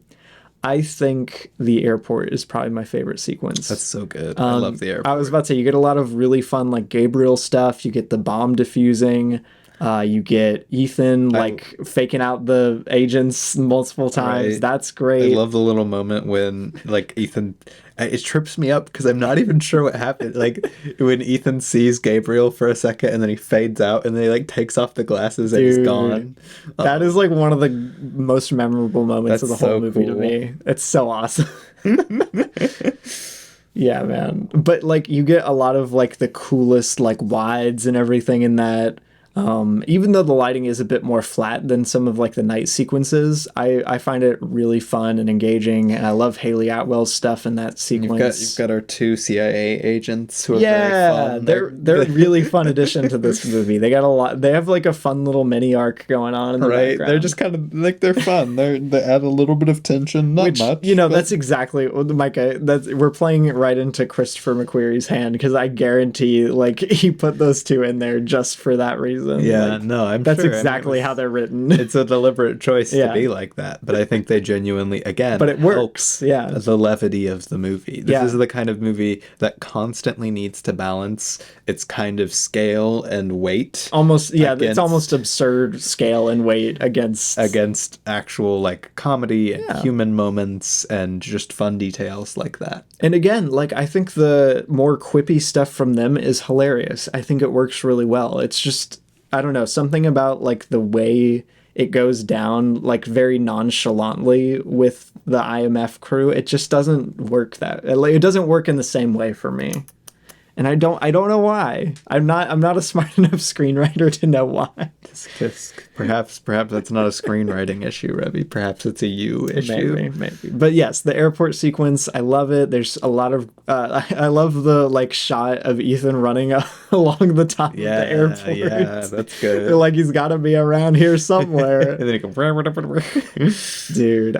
I think the airport is probably my favorite sequence. That's so good. I love the airport. I was about to say, you get a lot of really fun, like, Gabriel stuff. You get the bomb defusing. You get Ethan, faking out the agents multiple times. Right. That's great. I love the little moment when, like, Ethan... It trips me up because I'm not even sure what happened. Like, when Ethan sees Gabriel for a second and then he fades out and then he, like, takes off the glasses and he's gone. That is, like, one of the most memorable moments of the whole movie to me. It's so awesome. Yeah, man. But, like, you get a lot of, like, the coolest, like, wides and everything in that. Even though the lighting is a bit more flat than some of like the night sequences, I find it really fun and engaging, and I love Haley Atwell's stuff in that sequence. You've got our 2 CIA agents who are very fun. They're a really fun addition to this movie. They got a lot. They have like a fun little mini arc going on in the background. They're just kind of like they're fun. They add a little bit of tension, not much. That's exactly Micah. We're playing it right into Christopher McQuarrie's hand because I guarantee like he put those 2 in there just for that reason. Yeah, that's sure. Exactly how they're written. It's a deliberate choice to be like that, but I think they genuinely, again, but it works. Yeah, the levity of the movie. This is the kind of movie that constantly needs to balance its kind of scale and weight. Almost, it's almost absurd scale and weight against actual like comedy and human moments and just fun details like that. And again, like I think the more quippy stuff from them is hilarious. I think it works really well. It's just, I don't know, something about like the way it goes down like very nonchalantly with the IMF crew. It just doesn't work it doesn't work in the same way for me. And I don't know why. I'm not a smart enough screenwriter to know why. Perhaps that's not a screenwriting issue, Revy. Perhaps it's a you issue. Maybe. But yes, the airport sequence, I love it. There's a lot of I love the like shot of Ethan running along the top of the airport. Yeah, that's good. Like he's got to be around here somewhere. And then he goes, dude,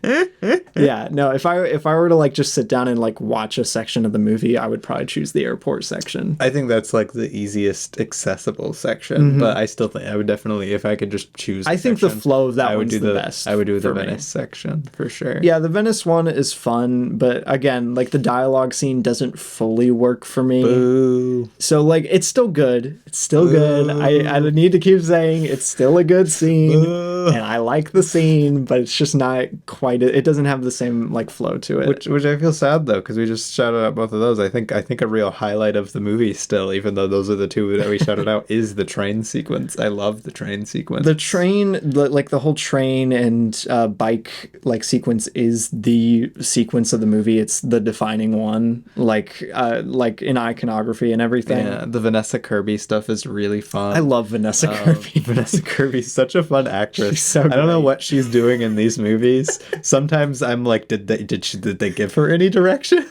if I were to like just sit down and like watch a section of the movie, I would probably choose the airport section. I think that's like the easiest accessible section, but I still think I would definitely, if I could just choose I think the flow of that one's the best. I would do the Venice section for sure. Yeah, the Venice one is fun, but again, like the dialogue scene doesn't fully work for me. Boo. So like it's still good. It's still good. I need to keep saying it's still a good scene. Boo. And I like the scene, but it's just not quite. It doesn't have the same like flow to it. Which I feel sad though, because we just shouted out both of those. I think a real highlight of the movie still, even though those are the 2 that we shouted out, is the train sequence. I love the train sequence. The train, like the whole train and bike like sequence is the sequence of the movie. It's the defining one, like in iconography and everything. Yeah, the Vanessa Kirby stuff is really fun. I love Vanessa Kirby. Vanessa Kirby's such a fun actress. She's so great. I don't know what she's doing in these movies. Sometimes I'm like, did they give her any direction?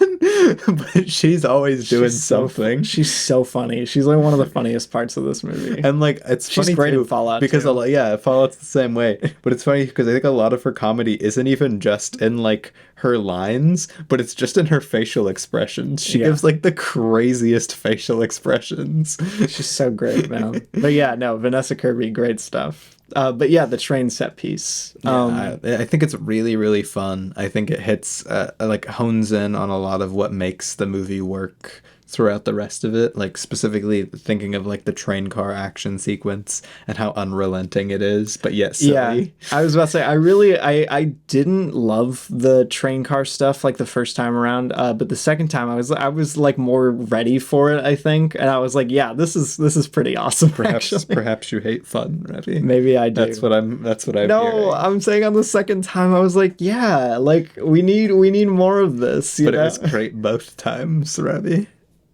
But she's always doing something. She's so funny. She's like one of the funniest parts of this movie. And like she's funny great too, in Fallout because too. Fallout's the same way. But it's funny because I think a lot of her comedy isn't even just in like her lines, but it's just in her facial expressions. She gives like the craziest facial expressions. She's so great, man. But yeah, no, Vanessa Kirby, great stuff. But yeah, the train set piece. I think it's really, really fun. I think it hits, like hones in on a lot of what makes the movie work throughout the rest of it, like specifically thinking of like the train car action sequence and how unrelenting it is, but yet silly. Yeah, I was about to say, I didn't love the train car stuff like the first time around, but the second time I was like more ready for it, I think, and I was like, yeah, this is pretty awesome. Perhaps you hate fun, Revy. Maybe I do. That's what I'm No, hearing. I'm saying on the second time I was like, yeah, like we need more of this. But it was great both times, Revy.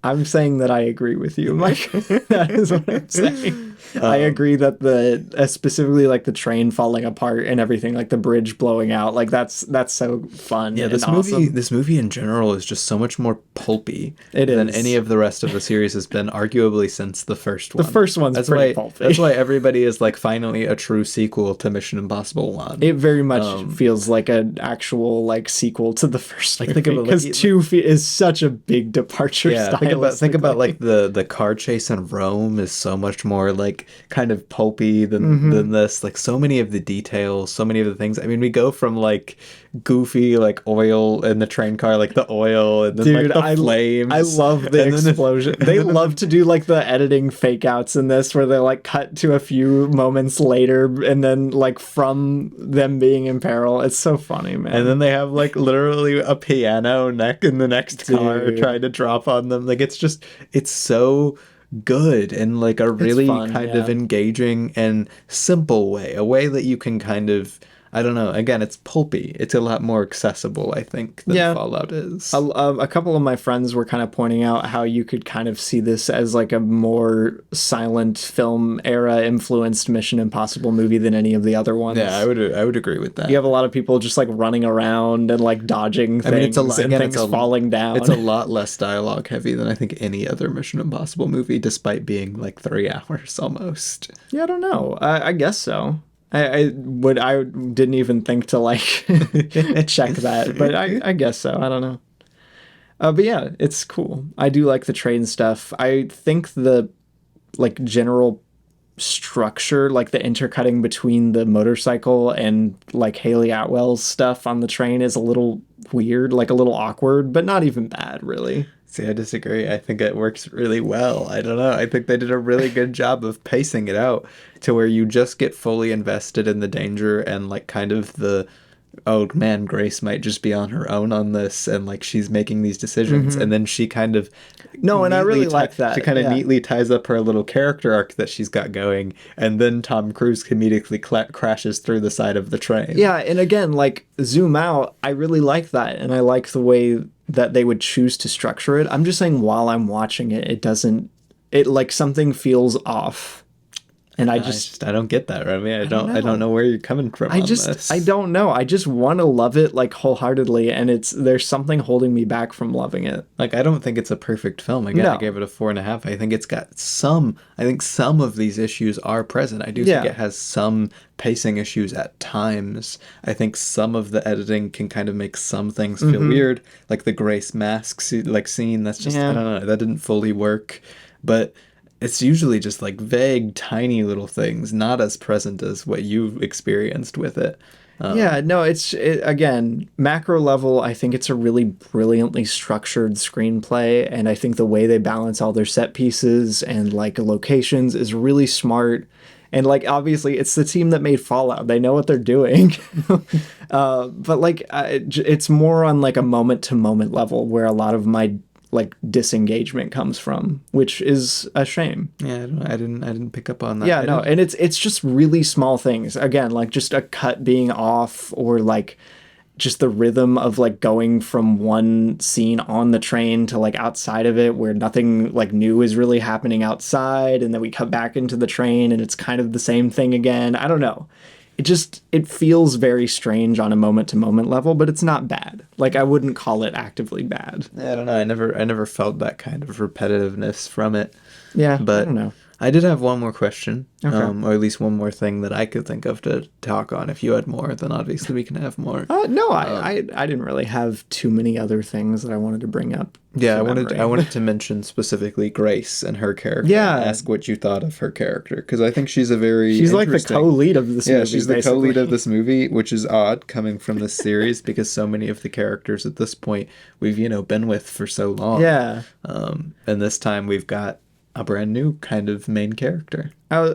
I'm saying that I agree with you, Mike. That is what I'm saying. I agree that specifically like the train falling apart and everything, like the bridge blowing out, like that's so fun. Yeah, and this awesome. this movie in general is just so much more pulpy than any of the rest of the series has been, arguably since the first one. The first one's pretty pulpy. That's why everybody is like finally a true sequel to Mission Impossible 1. It very much feels like an actual like sequel to the first movie, because 2 is such a big departure. Yeah, think about like the car chase in Rome is so much more like kind of pulpy than this. Like so many of the details, so many of the things. I mean, we go from like goofy like oil in the train car, like the oil, and then like the flames. I love the explosion. They love to do like the editing fake outs in this, where they like cut to a few moments later, and then like from them being in peril. It's so funny, man. And then they have like literally a piano neck in the next car trying to drop on them. Like it's so good in like a really kind of engaging and simple way, a way that you can kind of, I don't know. Again, it's pulpy. It's a lot more accessible, I think, than Fallout is. A couple of my friends were kind of pointing out how you could kind of see this as like a more silent film era influenced Mission Impossible movie than any of the other ones. Yeah, I would agree with that. You have a lot of people just like running around and like dodging things. I mean, things falling down. It's a lot less dialogue heavy than I think any other Mission Impossible movie, despite being like 3 hours almost. Yeah, I don't know. I guess so. I didn't even think to like check that, but I guess so. I don't know. But yeah, it's cool. I do like the train stuff. I think the like general structure, like the intercutting between the motorcycle and like Haley Atwell's stuff on the train is a little weird, like a little awkward, but not even bad, really. See, I disagree. I think it works really well. I don't know. I think they did a really good job of pacing it out to where you just get fully invested in the danger and like kind of the, oh man, Grace might just be on her own on this, and like she's making these decisions, and then she kind of and I really like that. She kind of neatly ties up her little character arc that she's got going, and then Tom Cruise comedically crashes through the side of the train. Yeah, and again, like zoom out, I really like that, and I like the way that they would choose to structure it. I'm just saying, while I'm watching it, it like something feels off. And I don't get that, Remy. I don't know where you're coming from on this. I don't know. I just want to love it like wholeheartedly, and there's something holding me back from loving it. Like, I don't think it's a perfect film. Again, I gave it a 4.5. I think it's got some of these issues are present. I do think it has some pacing issues at times. I think some of the editing can kind of make some things feel weird, like the Grace mask scene. That's just I don't know. That didn't fully work, but it's usually just like vague, tiny little things, not as present as what you've experienced with it. Again, macro level, I think it's a really brilliantly structured screenplay, and I think the way they balance all their set pieces and like locations is really smart. And like, obviously, it's the team that made Fallout. They know what they're doing. But like, it's more on like a moment-to-moment level where a lot of my like disengagement comes from, which is a shame. Yeah, I didn't pick up on that. Yeah, no, and it's just really small things. Again, like just a cut being off, or like just the rhythm of like going from one scene on the train to like outside of it, where nothing like new is really happening outside, and then we cut back into the train and it's kind of the same thing again. I don't know. It feels very strange on a moment-to-moment level, but it's not bad. Like, I wouldn't call it actively bad. I don't know. I never felt that kind of repetitiveness from it. Yeah, but I don't know. I did have one more question, okay. Or at least one more thing that I could think of to talk on. If you had more, then obviously we can have more. No, I didn't really have too many other things that I wanted to bring up. Yeah, I wanted to mention specifically Grace and her character. Yeah, and ask what you thought of her character, because I think she's like the co-lead of this movie. Yeah, she's the co-lead of this movie, which is odd coming from this series because so many of the characters at this point we've been with for so long. Yeah. And this time we've got a brand new kind of main character.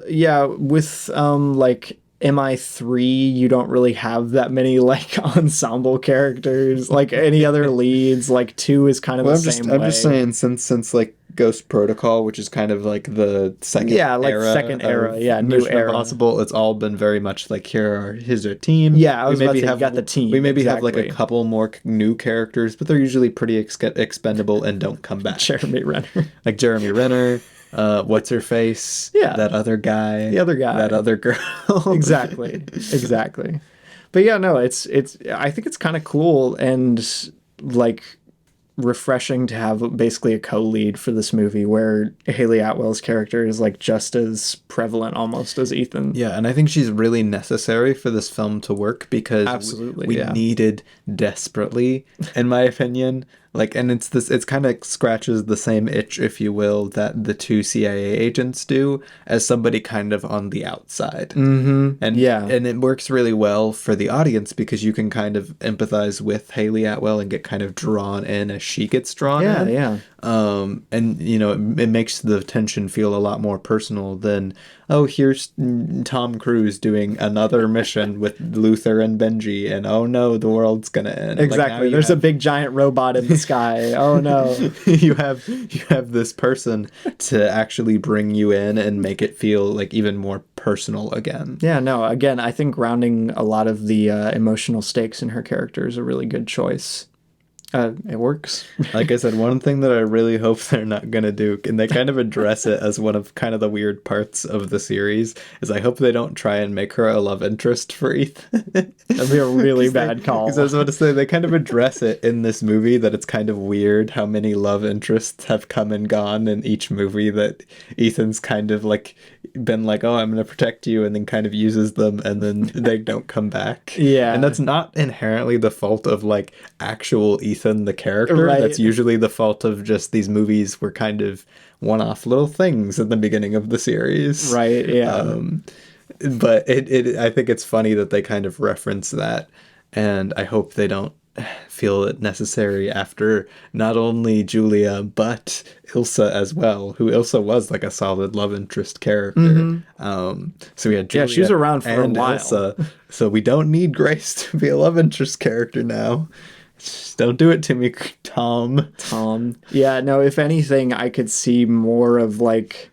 Yeah, with like MI3, you don't really have that many like ensemble characters, like any other leads. Like 2 is kind of the same way. I'm just saying, since like Ghost Protocol, which is kind of like the second era, new era. Impossible, it's all been very much like here's our team. Yeah, I was about to say, you got the team. We maybe have like a couple more new characters, but they're usually pretty expendable and don't come back. Jeremy Renner. Like Jeremy Renner. what's her face? Yeah. That other guy. The other guy. That other girl. Exactly. But yeah, no, it's I think it's kind of cool and like refreshing to have basically a co-lead for this movie where Haley Atwell's character is like just as prevalent almost as Ethan. Yeah, and I think she's really necessary for this film to work because Absolutely, we needed desperately, in my opinion. Like, and it's kind of scratches the same itch, if you will, that the two CIA agents do as somebody kind of on the outside. Mm-hmm. And it works really well for the audience because you can kind of empathize with Haley Atwell and get kind of drawn in as she gets drawn in. Yeah. And you know, it makes the tension feel a lot more personal than, oh, here's Tom Cruise doing another mission with Luther and Benji, and oh no, the world's gonna end. Exactly. Like, there's a big giant robot in the sky. Oh no. you have this person to actually bring you in and make it feel like even more personal again. Yeah, no, again, I think grounding a lot of the emotional stakes in her character is a really good choice. It works. Like I said, one thing that I really hope they're not going to do, and they kind of address it as one of kind of the weird parts of the series, is I hope they don't try and make her a love interest for Ethan. That'd be a really bad call. Because I was about to say, they kind of address it in this movie that it's kind of weird how many love interests have come and gone in each movie, that Ethan's kind of like been like, oh, I'm going to protect you, and then kind of uses them, and then they don't come back. Yeah. And that's not inherently the fault of like actual Ethan the character. Right. That's usually the fault of just these movies were kind of one-off little things at the beginning of the series. Right, yeah. But I think it's funny that they kind of reference that, and I hope they don't feel it necessary after not only Julia but Ilsa as well, who Ilsa was like a solid love interest character. So we had Julia, she was around for a while. Ilsa, so we don't need Grace to be a love interest character now. Just don't do it to me, Tom. Yeah, no, if anything, I could see more of like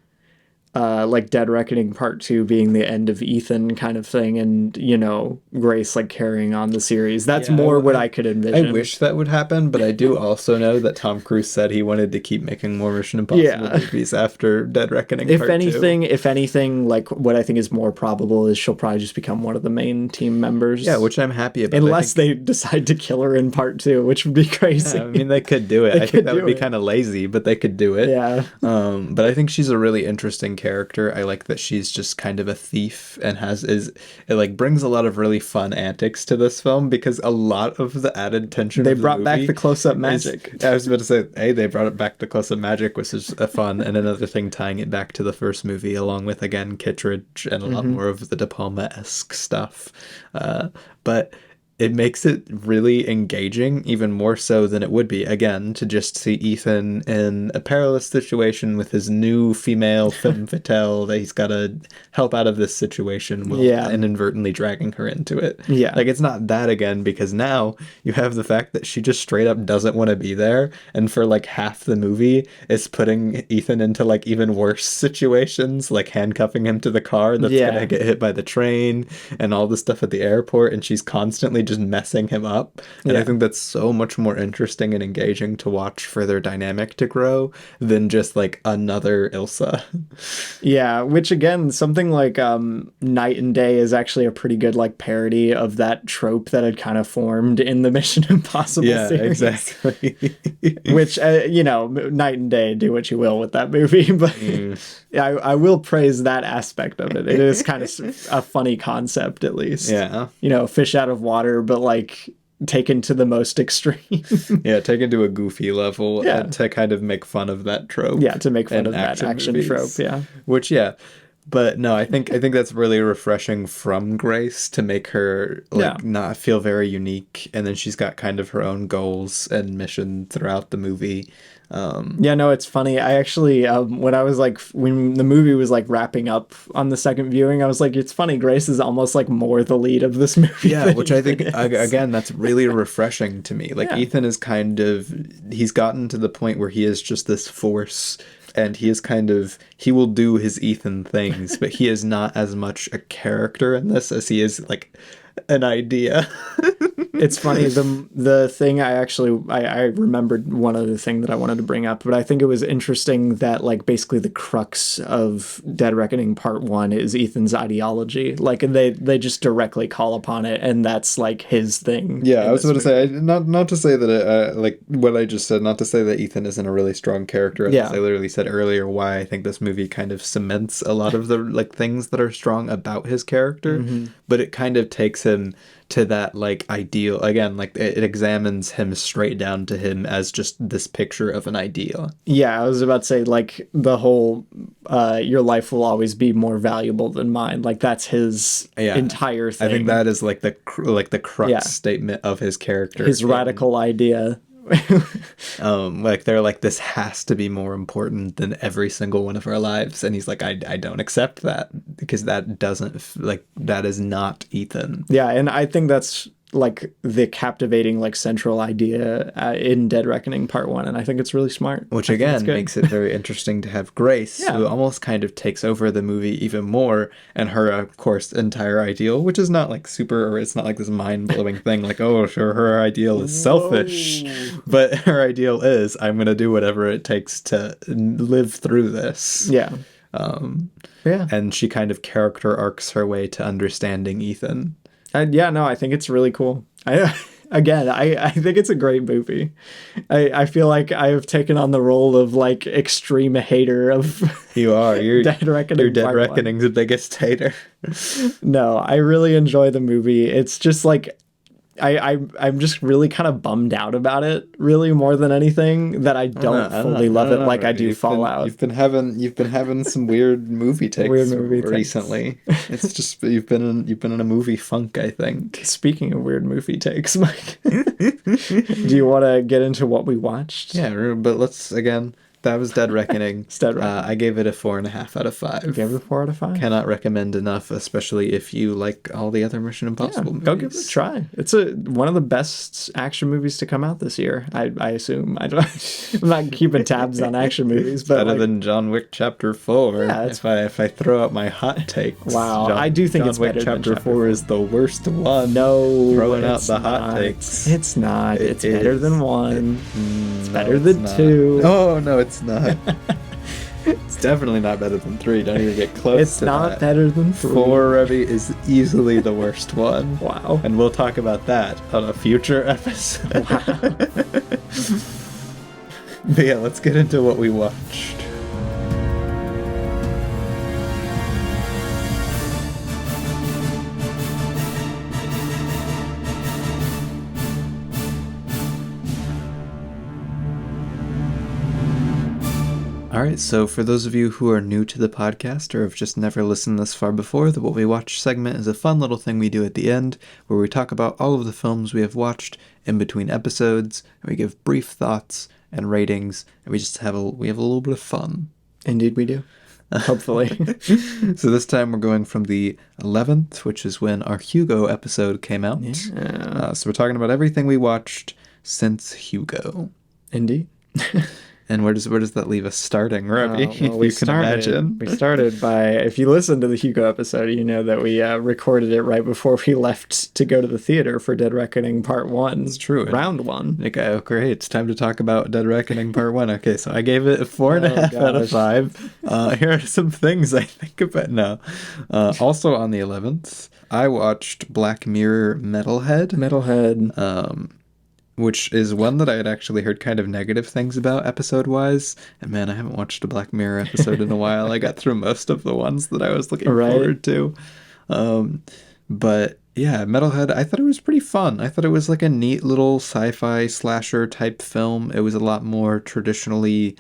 Dead Reckoning Part 2 being the end of Ethan kind of thing, and, you know, Grace like carrying on the series. That's more what I could envision. I wish that would happen, but I do also know that Tom Cruise said he wanted to keep making more Mission Impossible movies after Dead Reckoning Part 2. If anything, like what I think is more probable is she'll probably just become one of the main team members. Yeah, which I'm happy about. Unless they decide to kill her in Part 2, which would be crazy. Yeah, I mean, they could do it. I think that would be kind of lazy, but they could do it. Yeah. But I think she's a really interesting character. I like that she's just kind of a thief and it like brings a lot of really fun antics to this film, because a lot of the added tension they brought back the close-up magic. I was about to say, they brought it back to close-up magic, which is fun, and another thing tying it back to the first movie, along with again Kittredge and a lot more of the De Palma-esque stuff. But it makes it really engaging, even more so than it would be, again, to just see Ethan in a perilous situation with his new female femme fatale that he's got to help out of this situation while inadvertently dragging her into it. Yeah. Like, it's not that again, because now you have the fact that she just straight up doesn't want to be there, and for like half the movie is putting Ethan into like even worse situations, like handcuffing him to the car that's gonna get hit by the train and all the stuff at the airport, and she's constantly just messing him up. And I think that's so much more interesting and engaging to watch for their dynamic to grow than just like another Ilsa. Yeah, which again, something like Night and Day is actually a pretty good like parody of that trope that had kind of formed in the Mission Impossible series. Yeah, exactly. Which, you know, Night and Day, do what you will with that movie, but I will praise that aspect of it. It is kind of a funny concept, at least. Yeah. You know, fish out of water, but like taken to the most extreme. Taken to a goofy level to kind of make fun of that trope. Yeah, to make fun of that action trope, Which, but no, I think that's really refreshing from Grace to make her like not feel very unique, and then she's got kind of her own goals and mission throughout the movie. No, it's funny. I actually, when the movie was like wrapping up on the second viewing, I was like, it's funny. Grace is almost like more the lead of this movie. Yeah, which I think, again, that's really refreshing to me. Like Ethan is he's gotten to the point where he is just this force, and he will do his Ethan things, but he is not as much a character in this as he is like an idea. It's funny, the thing I remembered one other thing that I wanted to bring up, but I think it was interesting that like basically the crux of Dead Reckoning Part 1 is Ethan's ideology. Like they just directly call upon it, and that's like his thing. Yeah, I was about to say, not to say that like what I just said, not to say that Ethan isn't a really strong character. As I literally said earlier, why I think this movie kind of cements a lot of the like things that are strong about his character, but it kind of takes him to that like ideal again, like it examines him straight down to him as just this picture of an ideal. Yeah, I was about to say like the whole your life will always be more valuable than mine. Like that's his entire thing. I think that is like the crux statement of his character. His radical idea. Like they're like, this has to be more important than every single one of our lives, and he's like, I don't accept that, because that doesn't like, that is not Ethan. Yeah, and I think that's like the captivating like central idea in Dead Reckoning Part 1, and I think it's really smart. Which again makes it very interesting to have Grace, who almost kind of takes over the movie even more, and her of course entire ideal, which is not like super, or it's not like this mind-blowing thing like, oh sure, her ideal is selfish, but her ideal is, I'm gonna do whatever it takes to live through this. And she kind of character arcs her way to understanding Ethan. I think it's really cool. I think it's a great movie. I feel like I have taken on the role of like extreme hater of you're Dead Reckoning. You're Dead Reckoning's biggest hater. No, I really enjoy the movie. It's just like I'm just really kind of bummed out about it, really, more than anything, that I don't fully love it like I do Fallout. You've been having some weird movie takes recently. It's just you've been in a movie funk, I think. Speaking of weird movie takes, Mike, do you want to get into what we watched? Yeah, but let's again. That was Dead Reckoning. I gave it a 4.5 out of 5. You gave it a 4 out of 5? Cannot recommend enough, especially if you like all the other Mission Impossible movies. Go give it a try. It's one of the best action movies to come out this year, I assume. I'm not keeping tabs on action movies, but better than John Wick Chapter 4. Yeah, if I throw out my hot takes. Wow, I do think it's better than Chapter 4 is the worst one. No, throwing out the hot takes. It's not. It's better than 1. It's better than 2. Oh no, it's not. It's definitely not better than 3. Don't even get close. It's not better than 3. 4, Revy, is easily the worst one. Wow. And we'll talk about that on a future episode. Wow. But yeah, let's get into what we watched. Alright, so for those of you who are new to the podcast or have just never listened this far before, the What We Watch segment is a fun little thing we do at the end where we talk about all of the films we have watched in between episodes, and we give brief thoughts and ratings, and we have a little bit of fun. Indeed we do. Hopefully. So this time we're going from the 11th, which is when our Hugo episode came out. Yeah. So we're talking about everything we watched since Hugo. Indeed. And where does that leave us starting, Robbie? Well, we started by, if you listen to the Hugo episode, you know that we recorded it right before we left to go to the theater for Dead Reckoning Part 1. It's true. Round 1. Okay, great. It's time to talk about Dead Reckoning Part 1. Okay, so I gave it a 4.5 out of 5. Here are some things I think about now. Also on the 11th, I watched Black Mirror Metalhead. Which is one that I had actually heard kind of negative things about episode-wise. And man, I haven't watched a Black Mirror episode in a while. I got through most of the ones that I was looking forward to. But yeah, Metalhead, I thought it was pretty fun. I thought it was like a neat little sci-fi slasher type film. It was a lot more traditionally,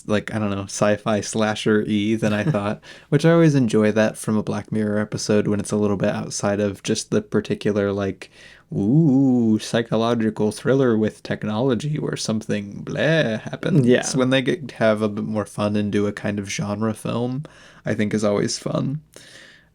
like, I don't know, sci-fi slasher-y than I thought, which I always enjoy that from a Black Mirror episode when it's a little bit outside of just the particular, like, ooh, psychological thriller with technology where something blah happens. Yeah. When they get have a bit more fun and do a kind of genre film, I think is always fun.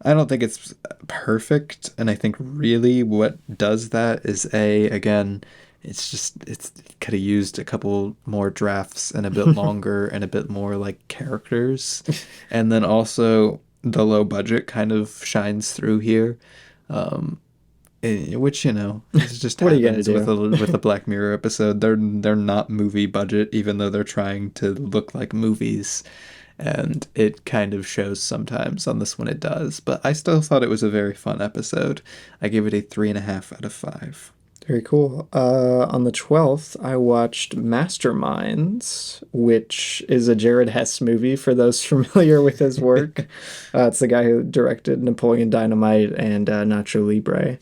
I don't think it's perfect, and I think really what does that is again, it could have used a couple more drafts and a bit longer and a bit more like characters. And then also the low budget kind of shines through here. Which, you know, it's just What are you gonna happens with a Black Mirror episode. They're not movie budget, even though they're trying to look like movies, and it kind of shows sometimes. On this one, it does, but I still thought it was a very fun episode. I give it a 3.5 out of 5. Very cool. On the 12th, I watched Masterminds, which is a Jared Hess movie for those familiar with his work. It's the guy who directed Napoleon Dynamite and Nacho Libre.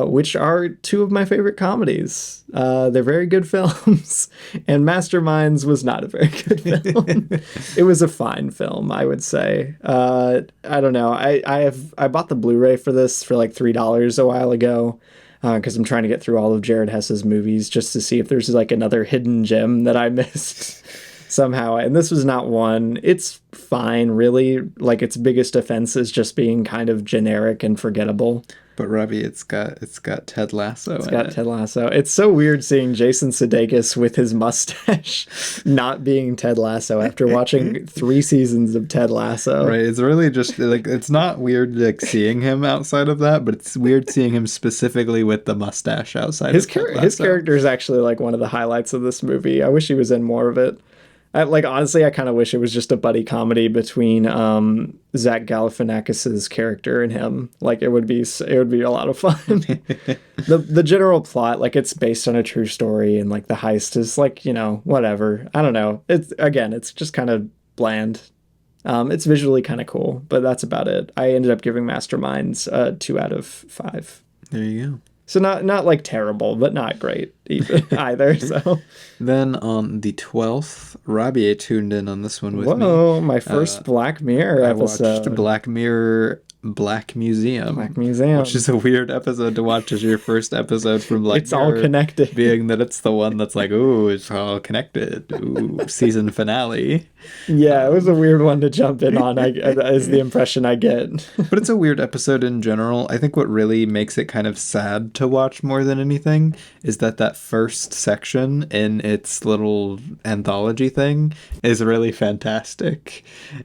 Which are two of my favorite comedies. They're very good films, and Masterminds was not a very good film. It was a fine film, I would say. I don't know. I bought the Blu-ray for this for like $3 a while ago because I'm trying to get through all of Jared Hess's movies just to see if there's like another hidden gem that I missed somehow. And this was not one. It's fine, really. Like its biggest offense is just being kind of generic and forgettable. But Robbie, it's got Ted Lasso. It's got Ted Lasso. It's so weird seeing Jason Sudeikis with his mustache not being Ted Lasso after watching 3 seasons of Ted Lasso. Right. It's really just like, it's not weird like seeing him outside of that, but it's weird seeing him specifically with the mustache outside of Ted Lasso. His character is actually like one of the highlights of this movie. I wish he was in more of it. Honestly, I kind of wish it was just a buddy comedy between Zach Galifianakis's character and him. Like it would be a lot of fun. The general plot, like it's based on a true story, and like the heist is like, you know, whatever. I don't know. It's just kind of bland. It's visually kind of cool, but that's about it. I ended up giving Masterminds 2 out of 5. There you go. So not like terrible, but not great either. So then on the 12th, Robbie tuned in on this one with me. Whoa, my first Black Mirror episode. I watched Black Mirror Black Museum. Black Museum. Which is a weird episode to watch as your first episode from Black It's Mirror. all connected. Being that it's the one that's like, ooh, it's all connected. Ooh, season finale. Yeah, it was a weird one to jump in on, is the impression I get. But it's a weird episode in general. I think what really makes it kind of sad to watch more than anything is that first section in its little anthology thing is really fantastic.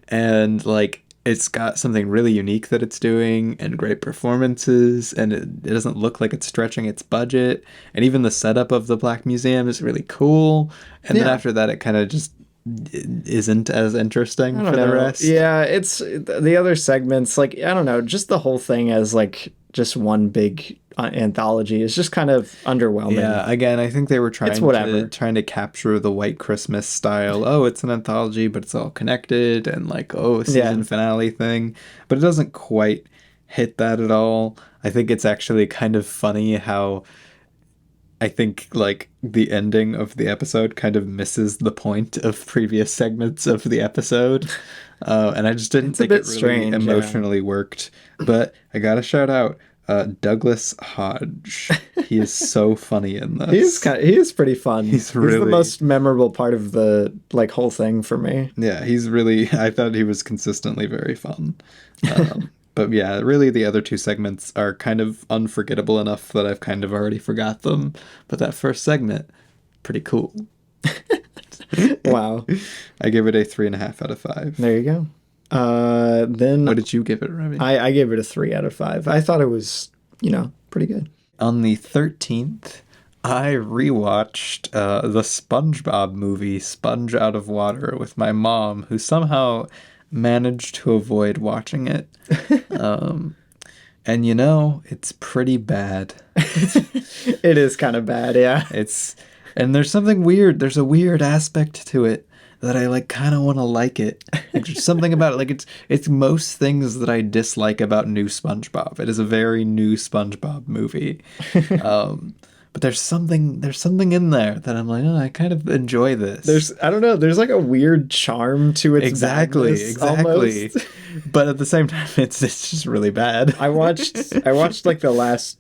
And like, it's got something really unique that it's doing and great performances, and it doesn't look like it's stretching its budget. And even the setup of the Black Museum is really cool. And then after that, it kind of just isn't as interesting for the rest. Yeah, it's the other segments, like, I don't know, just the whole thing as like just one big anthology is just kind of underwhelming. Yeah, again, I think they were trying to capture the White Christmas style. Oh, it's an anthology, but it's all connected, and like, oh, a season finale thing. But it doesn't quite hit that at all. I think it's actually kind of funny how I think like the ending of the episode kind of misses the point of previous segments of the episode. And I just didn't think it really strange, emotionally worked. But I gotta shout out Douglas Hodge. He is so funny in this. He is pretty fun. He's the most memorable part of the like whole thing for me. Yeah, I thought he was consistently very fun. But yeah, really the other 2 segments are kind of unforgettable enough that I've kind of already forgot them. But that first segment, pretty cool. Wow. I give it a 3.5 out of 5. There you go. Then what did you give it, Remy? I gave it a 3 out of 5. I thought it was, pretty good. On the 13th, I rewatched the SpongeBob movie, Sponge Out of Water, with my mom, who somehow managed to avoid watching it. And it's pretty bad. It is kind of bad, yeah. And there's something weird. There's a weird aspect to it that I like kind of want to like it. Like, there's something about it. Like it's most things that I dislike about new SpongeBob. It is a very new SpongeBob movie. But there's something in there that I'm like, oh, I kind of enjoy this. I don't know, there's like a weird charm to its exactly. Almost. But at the same time, it's just really bad. I watched like the last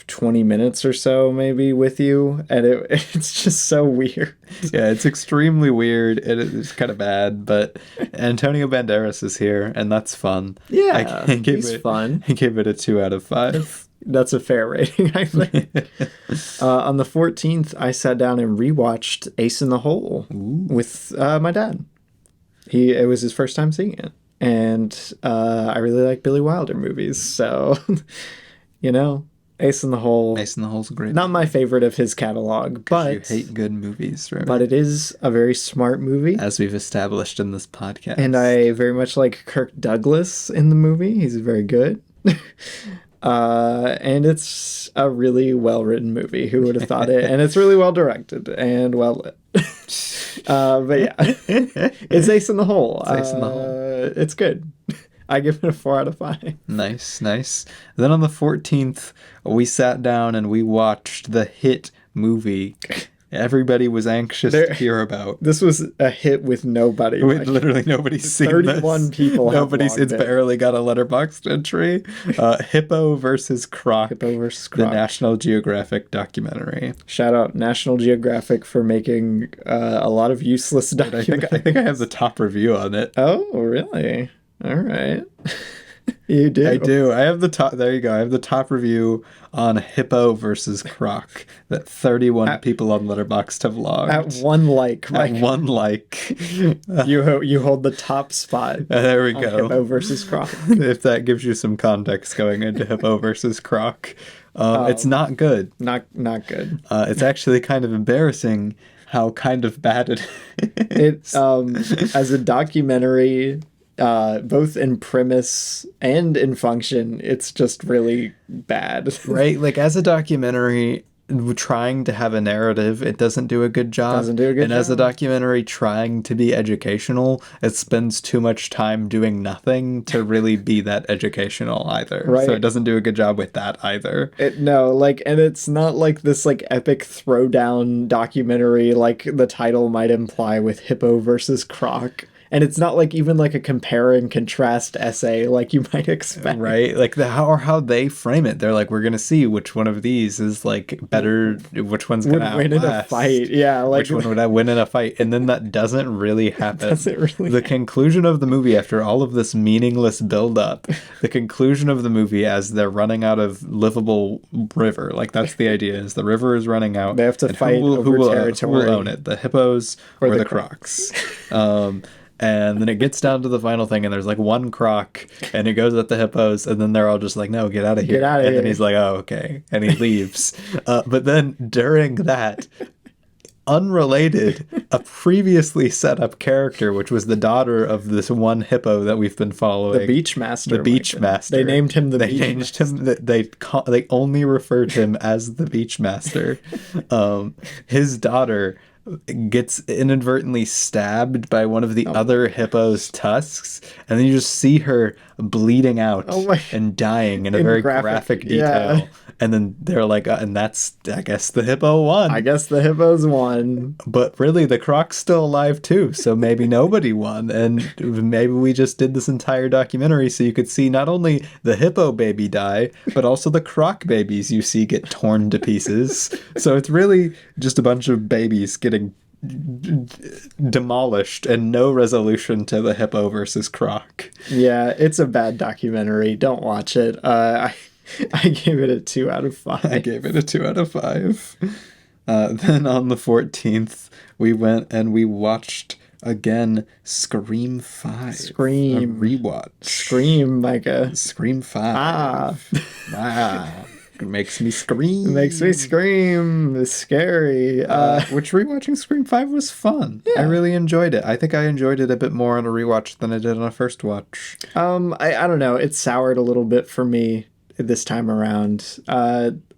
20 minutes or so maybe with you, and it's just so weird. Yeah, it's extremely weird. It's kind of bad, but Antonio Banderas is here, and that's fun. Yeah, he's fun. I gave it a 2 out of 5. That's a fair rating, I think. On the 14th, I sat down and rewatched Ace in the Hole with my dad. It was his first time seeing it, and I really like Billy Wilder movies, so you know, Ace in the Hole. Ace in the Hole's a great. Not my favorite of his catalog, but you hate good movies, right? But it is a very smart movie, as we've established in this podcast. And I very much like Kirk Douglas in the movie. He's very good. And it's a really well-written movie. Who would have thought it? And it's really well-directed and well-lit. But yeah, it's Ace in the Hole. It's Ace in the Hole. It's good. I give it a 4 out of 5. Nice. Then on the 14th, we sat down and we watched the hit movie everybody was anxious to hear about. This was a hit with nobody. Literally nobody's seen 31 this. people It's barely got a Letterboxd entry. Hippo versus Croc. Hippo versus Croc. The National Geographic documentary. Shout out National Geographic for making a lot of useless documentaries. I think I have the top review on it. Oh, really? All right. You do. I do. I have the top. There you go. I have the top review on Hippo versus Croc that 31 people on Letterboxd have logged. At one like. At one like. You hold the top spot. There we go. Hippo versus Croc. If that gives you some context going into Hippo versus Croc. It's not good. Not good. It's actually kind of embarrassing how kind of bad it is. As a documentary, both in premise and in function, it's just really bad. Right? Like, as a documentary trying to have a narrative, it doesn't do a good job. As a documentary trying to be educational, it spends too much time doing nothing to really be that educational either. Right. So it doesn't do a good job with that either. And it's not like this like epic throwdown documentary like the title might imply with Hippo versus Croc. And it's not like even like a compare and contrast essay like you might expect. Right? Like how they frame it. They're like, we're going to see which one of these is like better, which one's going to win in a fight. Yeah. Like, which one would I win in a fight? And then that doesn't really happen. The conclusion of the movie, after all of this meaningless build-up, the conclusion of the movie as they're running out of livable river. Like, that's the idea, is the river is running out. They have to fight over territory. Who will own it? The hippos or the crocs? And then it gets down to the final thing, and there's like one croc, and it goes at the hippos, and then they're all just like, no, get out of here. And then he's like, oh, okay. And he leaves. But then during that, unrelated, a previously set up character, which was the daughter of this one hippo that we've been following. The Beach Master. They named him the Beach Master. They only referred to him as the Beach Master. His daughter gets inadvertently stabbed by one of the other hippo's tusks, and then you just see her bleeding out and dying in a very graphic detail. Yeah. And then they're like, and that's, I guess the hippo won. I guess the hippos won. But really, the croc's still alive too, so maybe nobody won. And maybe we just did this entire documentary so you could see not only the hippo baby die, but also the croc babies you see get torn to pieces. So it's really just a bunch of babies getting demolished and no resolution to the hippo versus croc. Yeah, it's a bad documentary. Don't watch it. I gave it a 2 out of 5. I gave it a 2 out of 5. Then on the 14th, we went and we watched again Scream 5. Scream. A rewatch. Scream, Micah. Scream 5. It makes me scream. It makes me scream. It's scary. Which rewatching Scream 5 was fun. Yeah. I really enjoyed it. I think I enjoyed it a bit more on a rewatch than I did on a first watch. I don't know. It soured a little bit for me this time around.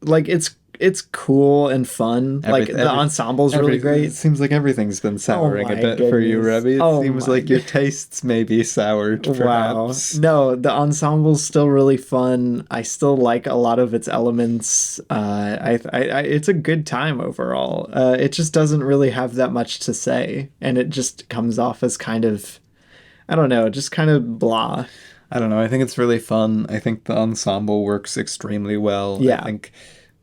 Like it's cool and fun. The ensemble's really great. It seems like everything's been souring a bit for you, Rebby. It seems like your tastes may be soured, perhaps. Wow. No, the ensemble's still really fun. I still like a lot of its elements. It's a good time overall. It just doesn't really have that much to say, and it just comes off as kind of, I don't know, just kind of blah. I don't know. I think it's really fun. I think the ensemble works extremely well. Yeah. I think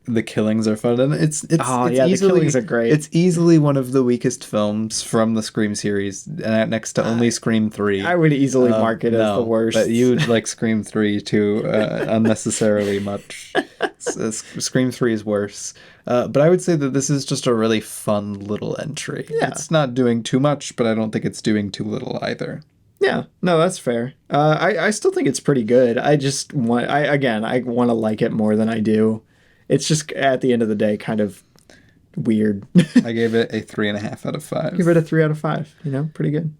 the killings are fun, and it's the killings are great. It's easily one of the weakest films from the Scream series, next to only Scream 3. I would easily mark it as the worst. But you would like Scream 3 too unnecessarily much. Scream 3 is worse. But I would say that this is just a really fun little entry. Yeah. It's not doing too much, but I don't think it's doing too little either. Yeah, no, that's fair. I still think it's pretty good. I just want I want to like it more than I do. It's just at the end of the day kind of weird. I gave it a 3.5 out of 5. Give it a 3 out of 5. You know, pretty good.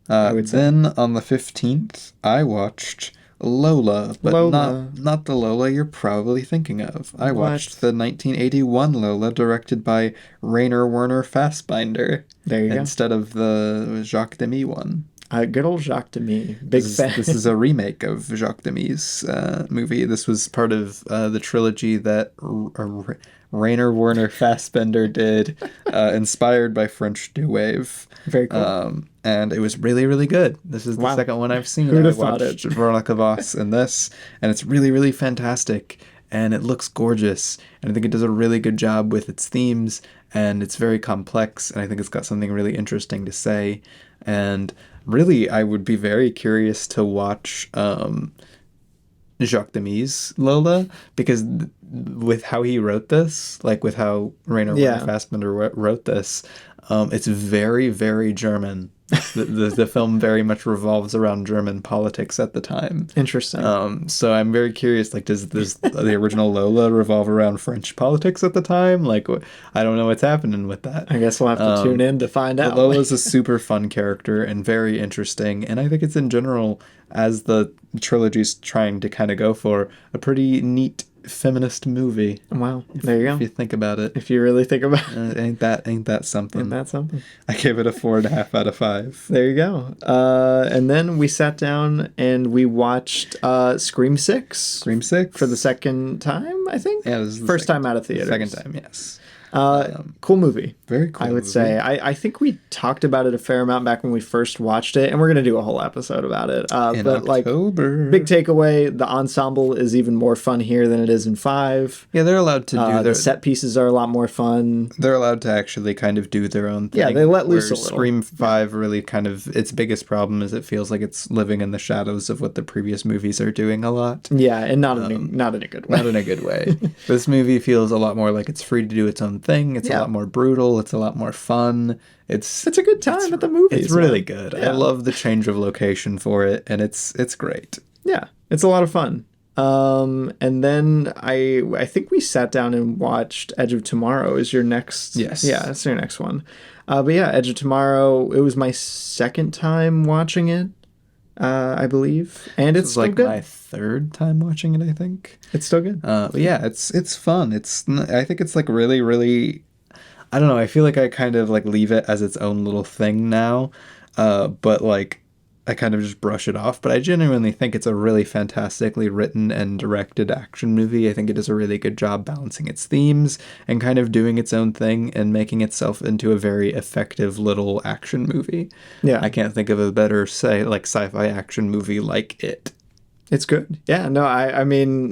I would say. Then on the 15th, I watched Lola, but Lola. not the Lola you're probably thinking of. I watched the 1981 Lola directed by Rainer Werner Fassbinder. There you go. Instead of the Jacques Demy one. Good old Jacques Demy. Big fan. This is a remake of Jacques Demy's movie. This was part of the trilogy that Rainer Werner Fassbinder did, inspired by French New Wave. Very cool. And it was really, really good. This is the second one I've seen. Who'd I have thought watched it? Veronica Voss in this, and it's really, really fantastic. And it looks gorgeous. And I think it does a really good job with its themes. And it's very complex. And I think it's got something really interesting to say. And really, I would be very curious to watch Jacques Demy's Lola, because with how he wrote this, like with how Rainer Werner Fassbinder wrote this, it's very, very German. The film very much revolves around German politics at the time. Interesting. So I'm very curious, like, does the original Lola revolve around French politics at the time? Like, I don't know what's happening with that. I guess we'll have to tune in to find out. Lola's a super fun character and very interesting, and I think it's in general, as the trilogy's trying to kind of go for, a pretty neat feminist movie. Wow, there you go. If you think about it. If you really think about it. Ain't that something? Ain't that something? I gave it a 4.5 out of 5. There you go. And then we sat down and we watched Scream 6. Scream 6? For the second time, I think? Yeah, this is the first time out of theaters. Second time, yes. Cool movie. Very cool I would say. I think we talked about it a fair amount back when we first watched it, and we're going to do a whole episode about it. In but October. Like, big takeaway, the ensemble is even more fun here than it is in 5. Yeah, they're allowed to do their... The set pieces are a lot more fun. They're allowed to actually kind of do their own thing. Yeah, they let loose a little. Scream 5 really kind of... Its biggest problem is it feels like it's living in the shadows of what the previous movies are doing a lot. Yeah, and not in a good way. Not in a good way. This movie feels a lot more like it's free to do its own thing. It's a lot more brutal. It's a lot more fun. It's a good time at the movies. It's really good. Yeah. I love the change of location for it, and it's great. Yeah, it's a lot of fun. And then I think we sat down and watched Edge of Tomorrow. Is your next? Yes. Yeah, that's your next one. But yeah, Edge of Tomorrow. It was my second time watching it, I believe, and it's still like good. My third time watching it, I think. It's still good. But yeah, it's fun. I think it's like really, really. I don't know. I feel like I kind of like leave it as its own little thing now, but like I kind of just brush it off. But I genuinely think it's a really fantastically written and directed action movie. I think it does a really good job balancing its themes and kind of doing its own thing and making itself into a very effective little action movie. Yeah, I can't think of a better sci-fi action movie like it. It's good. Yeah, no, I mean,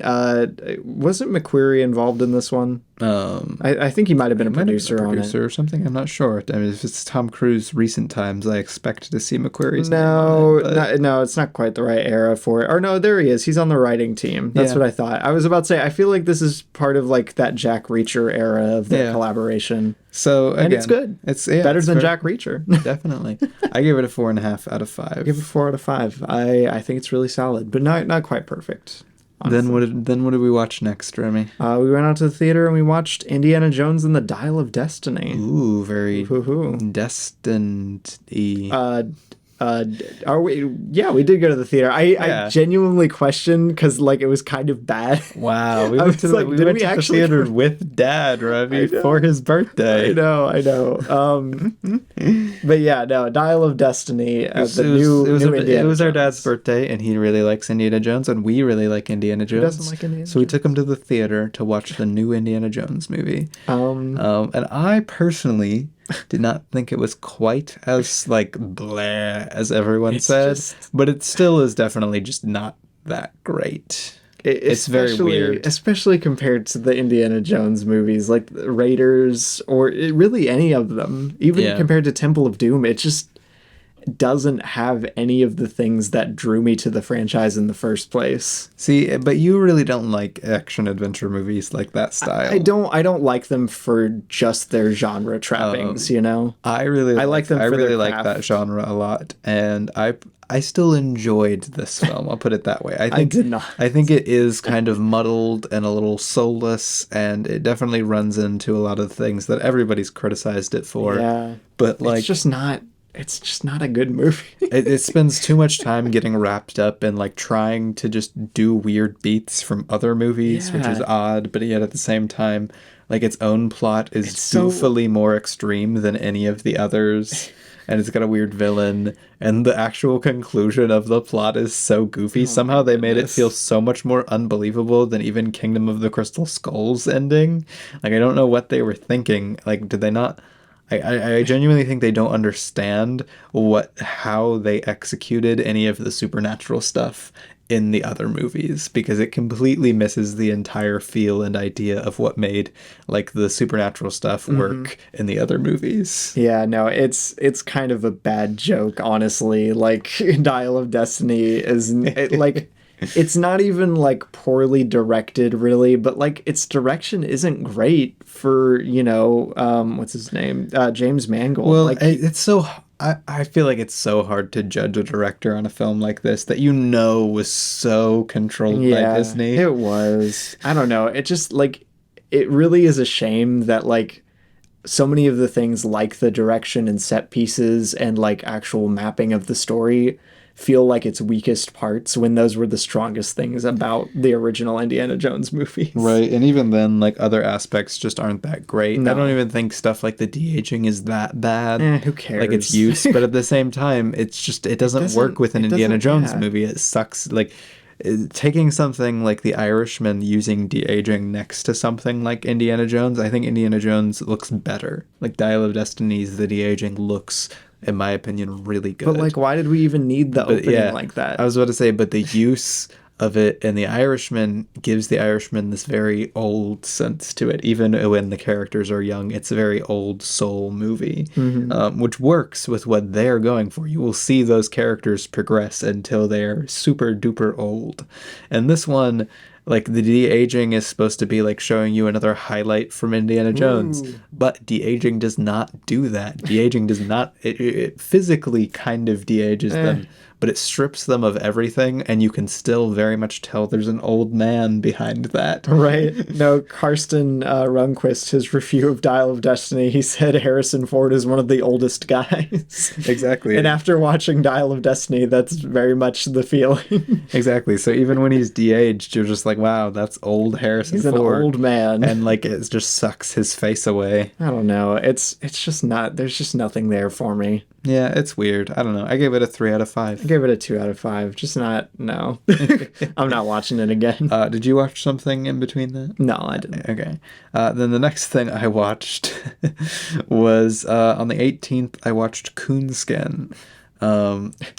wasn't McQuarrie involved in this one? I think he might have been a producer on it. Or something. I'm not sure. I mean, if it's Tom Cruise recent times, I expect to see McQuarrie's No, name on it, no, it's not quite the right era for it. Or no, there he is. He's on the writing team. That's what I thought. I was about to say, I feel like this is part of like that Jack Reacher era of the collaboration. So again, and it's good. It's better than Jack Reacher. Definitely. I gave it a 4.5 out of 5. I give it 4 out of 5. I think it's really solid, but not quite perfect. Honestly. Then what did we watch next, Remy? We went out to the theater and we watched Indiana Jones and the Dial of Destiny. Ooh, very destined-y. Are we? Yeah, we did go to the theater. I genuinely questioned because like it was kind of bad. Wow, we went to the theater with Dad, Ravi, for his birthday. I know. But yeah, no, Dial of Destiny. It was our dad's birthday, and he really likes Indiana Jones, and we really like Indiana Jones. Who doesn't like Indiana Jones? So we took him to the theater to watch the new Indiana Jones movie. And I personally did not think it was quite as like bleh as everyone said, but it still is definitely just not that great. It's very weird, especially compared to the Indiana Jones movies, like Raiders or really any of them. Even compared to Temple of Doom, it just doesn't have any of the things that drew me to the franchise in the first place. See, but you really don't like action adventure movies like that style. I don't like them for just their genre trappings, you know? I like them. I really like that genre a lot, and I still enjoyed this film. I'll put it that way. I did not. I think it is kind of muddled and a little soulless, and it definitely runs into a lot of things that everybody's criticized it for. Yeah, but like, it's just not a good movie. it spends too much time getting wrapped up in like trying to just do weird beats from other movies, which is odd, but yet at the same time, like its own plot is goofily more extreme than any of the others. And it's got a weird villain, and the actual conclusion of the plot is so goofy. Somehow they made it feel so much more unbelievable than even Kingdom of the Crystal Skulls ending. Like, I don't know what they were thinking. Like, did they not... I genuinely think they don't understand how they executed any of the supernatural stuff in the other movies, because it completely misses the entire feel and idea of what made like the supernatural stuff work in the other movies. Yeah, no, it's kind of a bad joke, honestly. Like, Dial of Destiny is like it's not even like poorly directed really, but like its direction isn't great for, you know, what's his name? James Mangold. Well, like it's so I feel like it's so hard to judge a director on a film like this that was so controlled by Disney. It was. I don't know. It just like it really is a shame that like so many of the things like the direction and set pieces and like actual mapping of the story feel like its weakest parts when those were the strongest things about the original Indiana Jones movies. Right, and even then, like, other aspects just aren't that great. No. I don't even think stuff like the de-aging is that bad. Who cares? Like, its use, but at the same time, it's just, it doesn't work with an Indiana Jones movie. It sucks. Like, taking something like The Irishman, using de-aging next to something like Indiana Jones, I think Indiana Jones looks better. Like, Dial of Destiny's the de-aging looks, in my opinion, really good. But like, why did we even need the opening like that? I was about to say, but the use of it in The Irishman gives The Irishman this very old sense to it. Even when the characters are young, it's a very old soul movie, which works with what they're going for. You will see those characters progress until they're super duper old. And this one, like, the de-aging is supposed to be like showing you another highlight from Indiana Jones. But de-aging does not do that. De-aging does not... It physically kind of de-ages them, but it strips them of everything, and you can still very much tell there's an old man behind that. Right. No, Karsten Rundquist, his review of Dial of Destiny, he said Harrison Ford is one of the oldest guys. Exactly. And after watching Dial of Destiny, that's very much the feeling. Exactly. So even when he's de-aged, you're just like, wow, that's old Harrison Ford. He's an old man. And like, it just sucks his face away. I don't know. It's just not, there's just nothing there for me. Yeah, it's weird. I don't know. I gave it a 3 out of 5. I gave it a 2 out of 5. Just not, no. I'm not watching it again. Did you watch something in between that? No, I didn't. Okay. Then the next thing I watched was on the 18th, I watched Coonskin.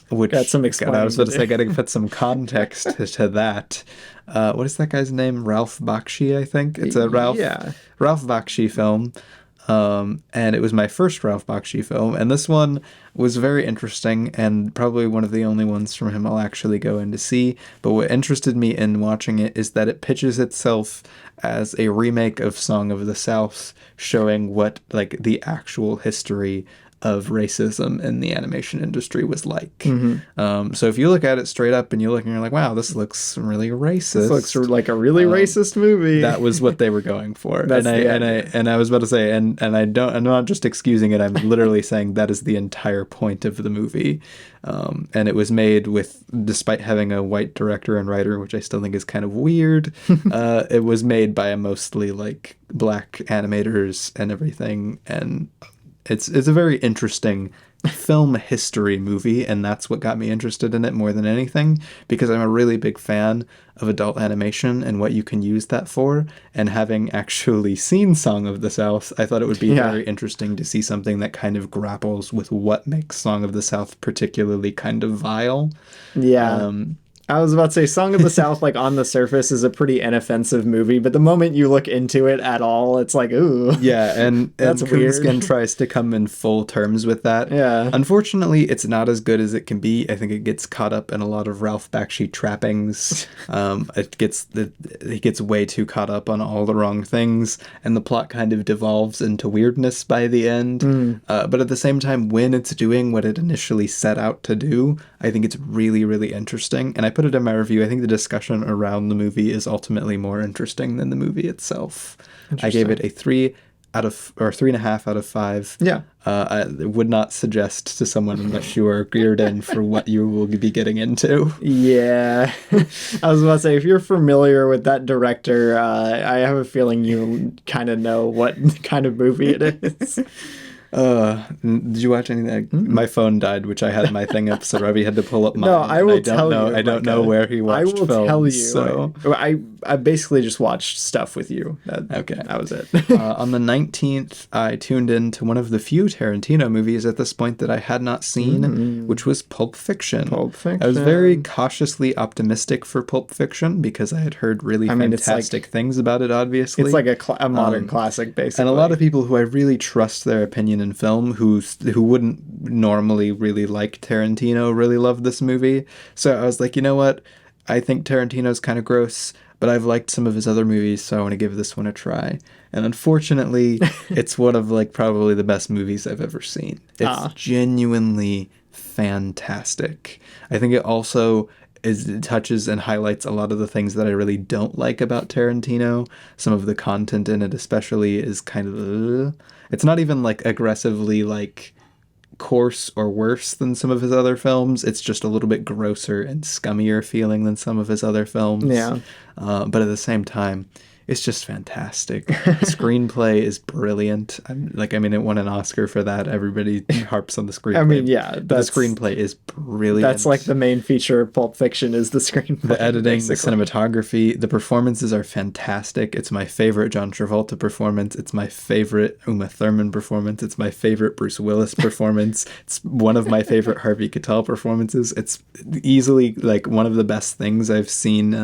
Which got some explaining. I was about to say, got to put some context to that. What is that guy's name? Ralph Bakshi, I think. It's a Ralph Bakshi film. And it was my first Ralph Bakshi film, and this one was very interesting and probably one of the only ones from him I'll actually go in to see. But what interested me in watching it is that it pitches itself as a remake of Song of the South, showing what like the actual history of racism in the animation industry was like. So if you look at it straight up and you look and you're like, wow, this looks really racist. This looks like a really racist movie. That was what they were going for. and I was about to say, and I'm not just excusing it, I'm literally saying that is the entire point of the movie. And it was made with, despite having a white director and writer, which I still think is kind of weird, it was made by mostly like black animators and everything, and it's a very interesting film history movie, and that's what got me interested in it more than anything, because I'm a really big fan of adult animation and what you can use that for. And having actually seen Song of the South, I thought it would be very interesting to see something that kind of grapples with what makes Song of the South particularly kind of vile. I was about to say Song of the South, like on the surface, is a pretty inoffensive movie, but the moment you look into it at all, it's like, ooh. Yeah, and That's weird. Kunskin tries to come in full terms with that. Yeah. Unfortunately, it's not as good as it can be. I think it gets caught up in a lot of Ralph Bakshi trappings. He gets way too caught up on all the wrong things, and the plot kind of devolves into weirdness by the end. But at the same time, when it's doing what it initially set out to do, I think it's really, really interesting. And I put it in my review. I think the discussion around the movie is ultimately more interesting than the movie itself. I gave it a 3.5 out of 5. Yeah. I would not suggest to someone unless you are geared in for what you will be getting into. Yeah. I was about to say, if you're familiar with that director, I have a feeling you kind of know what kind of movie it is. Did you watch anything? My phone died, which I had my thing up, so Ravi had to pull up mine. No, I will tell you. I don't know where he watched films. I will tell you. So. I basically just watched stuff with you. Okay. That was it. On the 19th, I tuned in to one of the few Tarantino movies at this point that I had not seen, which was Pulp Fiction. Pulp Fiction. I was very cautiously optimistic for Pulp Fiction because I had heard really fantastic things about it, obviously. It's like a modern classic, basically. And a lot of people who I really trust their opinion in film who wouldn't normally really like Tarantino really loved this movie. So I was like, you know what? I think Tarantino's kind of gross, but I've liked some of his other movies, so I want to give this one a try. And unfortunately, it's one of like probably the best movies I've ever seen. It's genuinely fantastic. I think it also it touches and highlights a lot of the things that I really don't like about Tarantino. Some of the content in it especially is kind of it's not even like aggressively like coarse or worse than some of his other films. It's just a little bit grosser and scummier feeling than some of his other films. Yeah. But at the same time, it's just fantastic. The screenplay is brilliant. It won an Oscar for that. Everybody harps on the screenplay. I mean, yeah. The screenplay is brilliant. That's like the main feature of Pulp Fiction is the screenplay. The editing, basically. The cinematography, the performances are fantastic. It's my favorite John Travolta performance. It's my favorite Uma Thurman performance. It's my favorite Bruce Willis performance. It's one of my favorite Harvey Keitel performances. It's easily like one of the best things I've seen.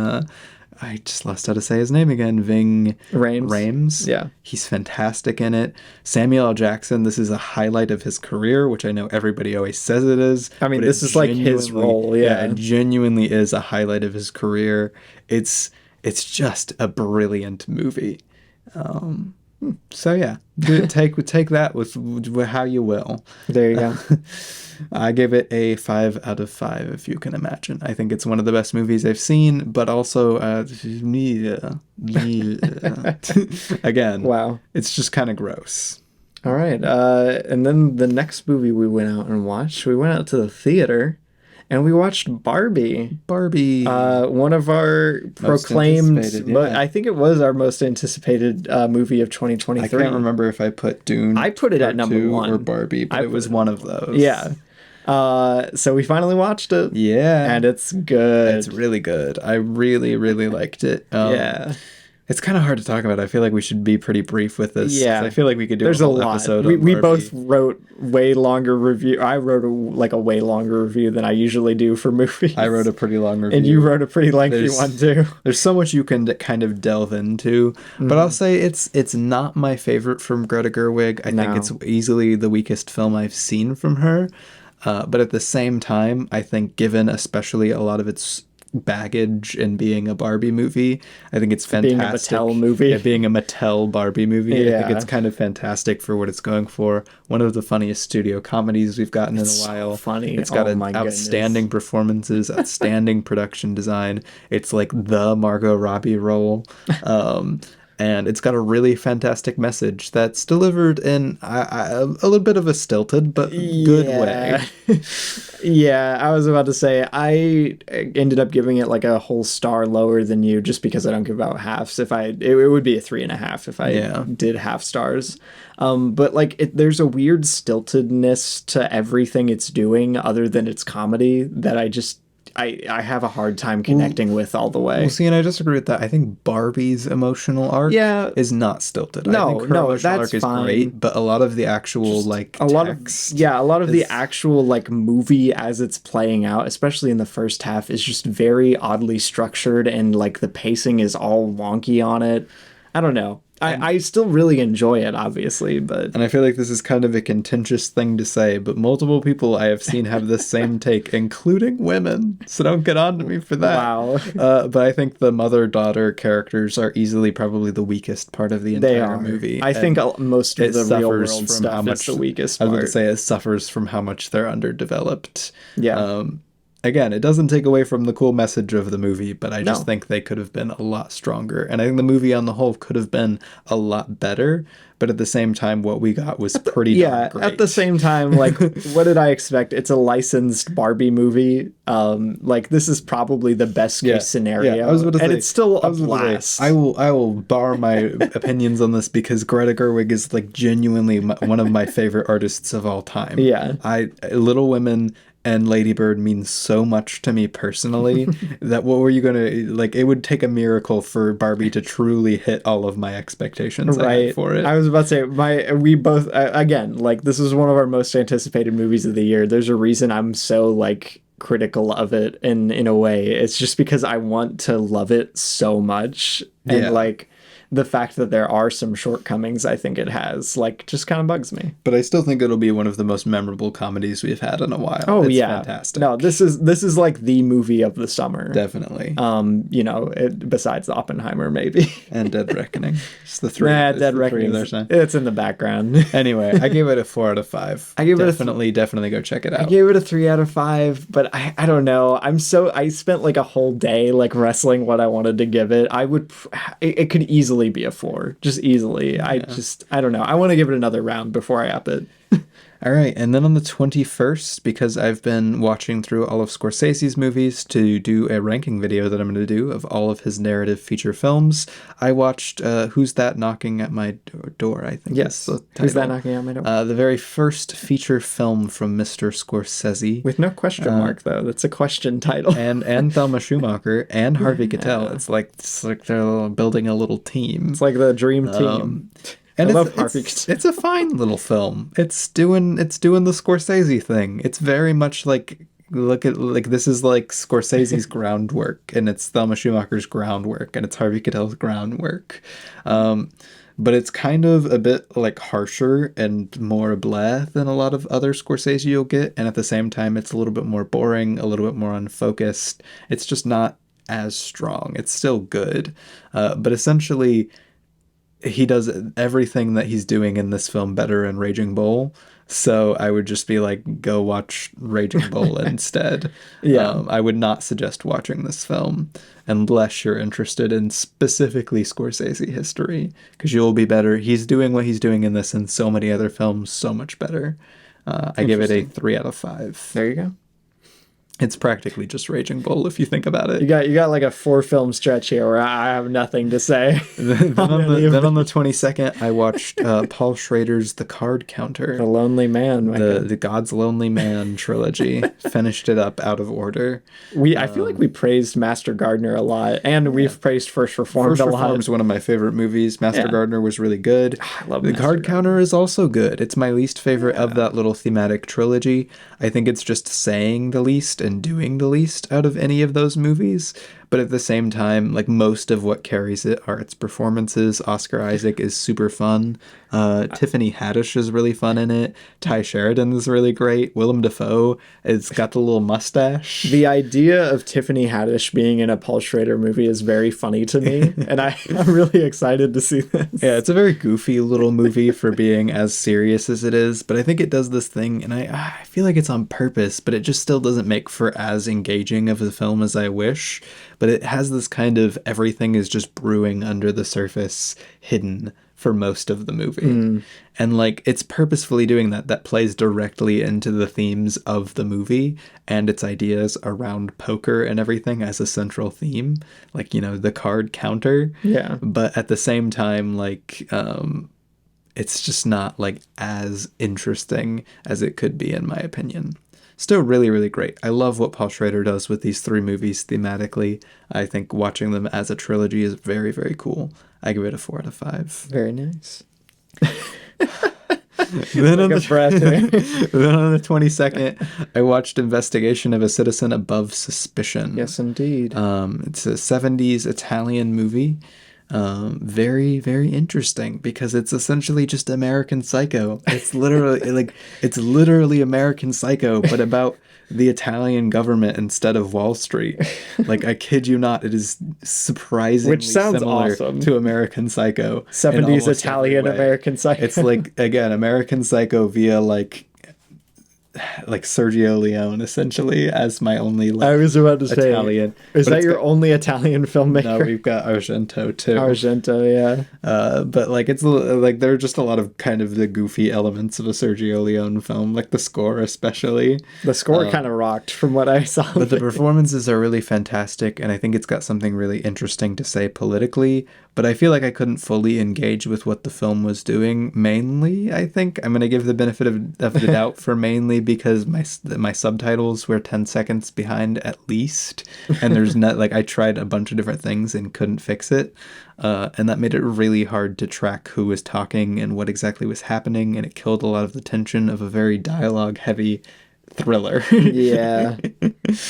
I just lost how to say his name again. Ving Rhames. Yeah. He's fantastic in it. Samuel L. Jackson, this is a highlight of his career, which I know everybody always says it is. I mean, this is like his role. Yeah. It genuinely is a highlight of his career. It's just a brilliant movie. So yeah, take that with how you will. There you go. I give it a 5 out of 5, if you can imagine. I think it's one of the best movies I've seen, but also, again, wow, it's just kind of gross. All right, and then the next movie we went out and watched, we went out to the theater, and we watched Barbie. One of our proclaimed, but I think it was our most anticipated movie of 2023. I can't remember if I put Dune. I put it at number 1 or Barbie, but it was one of those. Yeah. So we finally watched it. Yeah. And it's good. It's really good. I really, really liked it. Yeah. It's kind of hard to talk about. I feel like we should be pretty brief with this. Yeah. I feel like we could do a whole lot. episode We both wrote way longer review. I wrote a way longer review than I usually do for movies. I wrote a pretty long review. And you wrote a pretty lengthy one too. There's so much you can kind of delve into. But I'll say it's not my favorite from Greta Gerwig. I think it's easily the weakest film I've seen from her. But at the same time, I think given especially a lot of its baggage in being a Barbie movie, I think it's fantastic. Being a Mattel movie. Yeah, being a Mattel Barbie movie. Yeah. I think it's kind of fantastic for what it's going for. One of the funniest studio comedies we've gotten in a while. So funny. It's got outstanding performances, outstanding production design. It's like the Margot Robbie role. And it's got a really fantastic message that's delivered in a little bit of a stilted but good way. Yeah, I was about to say, I ended up giving it like a whole star lower than you just because I don't give out halves. It would be a 3.5 if I did half stars. But like there's a weird stiltedness to everything it's doing other than its comedy that I have a hard time connecting with all the way. Well, see, and I disagree with that. I think Barbie's emotional arc is not stilted. I think her emotional arc is great, but a lot of the actual a lot of the actual like movie as it's playing out, especially in the first half, is just very oddly structured, and like the pacing is all wonky on it. I don't know. I still really enjoy it, obviously, but... And I feel like this is kind of a contentious thing to say, but multiple people I have seen have this same take, including women, so don't get on to me for that. Wow. But I think the mother-daughter characters are easily probably the weakest part of the entire movie. I think most of the real-world stuff is the weakest part. I was going to say it suffers from how much they're underdeveloped. Yeah. Again, it doesn't take away from the cool message of the movie, but I just think they could have been a lot stronger. And I think the movie on the whole could have been a lot better, but at the same time, what we got was pretty darn great. At the same time, like, what did I expect? It's a licensed Barbie movie. Like, this is probably the best case scenario. Yeah, I was about to say, it's still a blast. I will bar my opinions on this because Greta Gerwig is, like, genuinely one of my favorite artists of all time. Yeah. Little Women and Lady Bird means so much to me personally that what were you going to, like, it would take a miracle for Barbie to truly hit all of my expectations I had for it. I was about to say, we both, again, like, this is one of our most anticipated movies of the year. There's a reason I'm so, like, critical of it in a way. It's just because I want to love it so much. And, like, the fact that there are some shortcomings I think it has, like, just kind of bugs me. But I still think it'll be one of the most memorable comedies we've had in a while. Oh, it's yeah. Fantastic. No, this is like the movie of the summer. Definitely. You know, besides Oppenheimer, maybe. And Dead Reckoning. Just the three. Dead Reckoning. It's in the background. Anyway, I gave it a 4 out of 5. I gave it definitely go check it out. I gave it a 3 out of 5, but I don't know. I spent like a whole day like wrestling what I wanted to give it. It could easily be a 4. Just easily. I don't know. I want to give it another round before I up it. All right, and then on the 21st, because I've been watching through all of Scorsese's movies to do a ranking video that I'm going to do of all of his narrative feature films, I watched Who's That Knocking at My Door, I think. Yes, Who's That Knocking at My Door? The very first feature film from Mr. Scorsese. With no question mark, though. That's a question title. and Thelma Schumacher and Harvey Keitel. It's like they're building a little team. It's like the dream team. And it's a fine little film. It's doing the Scorsese thing. It's very much like this is like Scorsese's groundwork, and it's Thelma Schumacher's groundwork, and it's Harvey Keitel's groundwork. But it's kind of a bit like harsher and more blah than a lot of other Scorsese you'll get, and at the same time it's a little bit more boring, a little bit more unfocused. It's just not as strong. It's still good, but essentially he does everything that he's doing in this film better in Raging Bull. So I would just be like, go watch Raging Bull instead. Yeah. I would not suggest watching this film unless you're interested in specifically Scorsese history, because you'll be better. He's doing what he's doing in this and so many other films so much better. I give it a 3 out of 5. There you go. It's practically just Raging Bull if you think about it. You got like a 4-film stretch here where I have nothing to say. then on the 22nd, I watched Paul Schrader's The Card Counter. The Lonely Man. The God's Lonely Man trilogy. Finished it up out of order. I feel like we praised Master Gardener a lot, and we've praised First Reformed a lot. First Reformed is one of my favorite movies. Master Gardener was really good. I love The Card Counter is also good. It's my least favorite of that little thematic trilogy. I think it's just saying the least and doing the least out of any of those movies, but at the same time, like, most of what carries it are its performances. Oscar Isaac is super fun. Tiffany Haddish is really fun in it. Ty Sheridan is really great. Willem Dafoe has got the little mustache. The idea of Tiffany Haddish being in a Paul Schrader movie is very funny to me, and I'm really excited to see this. Yeah, it's a very goofy little movie for being as serious as it is, but I think it does this thing, and I feel like it's on purpose, but it just still doesn't make for as engaging of a film as I wish. But it has this kind of everything is just brewing under the surface, hidden for most of the movie. And like, it's purposefully doing that plays directly into the themes of the movie and its ideas around poker and everything as a central theme, like, you know, the card counter. Yeah. But at the same time, like, it's just not like as interesting as it could be, in my opinion. still really, really great. I love what Paul Schrader does with these 3 movies thematically. I think watching them as a trilogy is very, very cool. I give it a 4 out of 5. Very nice. Then, on the 22nd, I watched Investigation of a Citizen Above Suspicion. Yes, indeed. It's a 70s Italian movie. Very, very interesting because it's essentially just American Psycho. It's literally American Psycho, but about the Italian government instead of Wall Street. Like, I kid you not, it is surprisingly similar to American Psycho. 70s Italian American Psycho. It's like, again, American Psycho via like Sergio Leone, essentially, as my only I was about to say Italian. Is that your only Italian filmmaker? No, we've got Argento too. Yeah. But like it's like there are just a lot of kind of the goofy elements of a Sergio Leone film, like the score especially. The score kind of rocked from what I saw. But the performances are really fantastic, and I think it's got something really interesting to say politically. But I feel like I couldn't fully engage with what the film was doing. Mainly, I think I'm gonna give the benefit of the doubt for mainly because my subtitles were 10 seconds behind at least, and there's not like I tried a bunch of different things and couldn't fix it, and that made it really hard to track who was talking and what exactly was happening, and it killed a lot of the tension of a very dialogue heavy thriller. Yeah.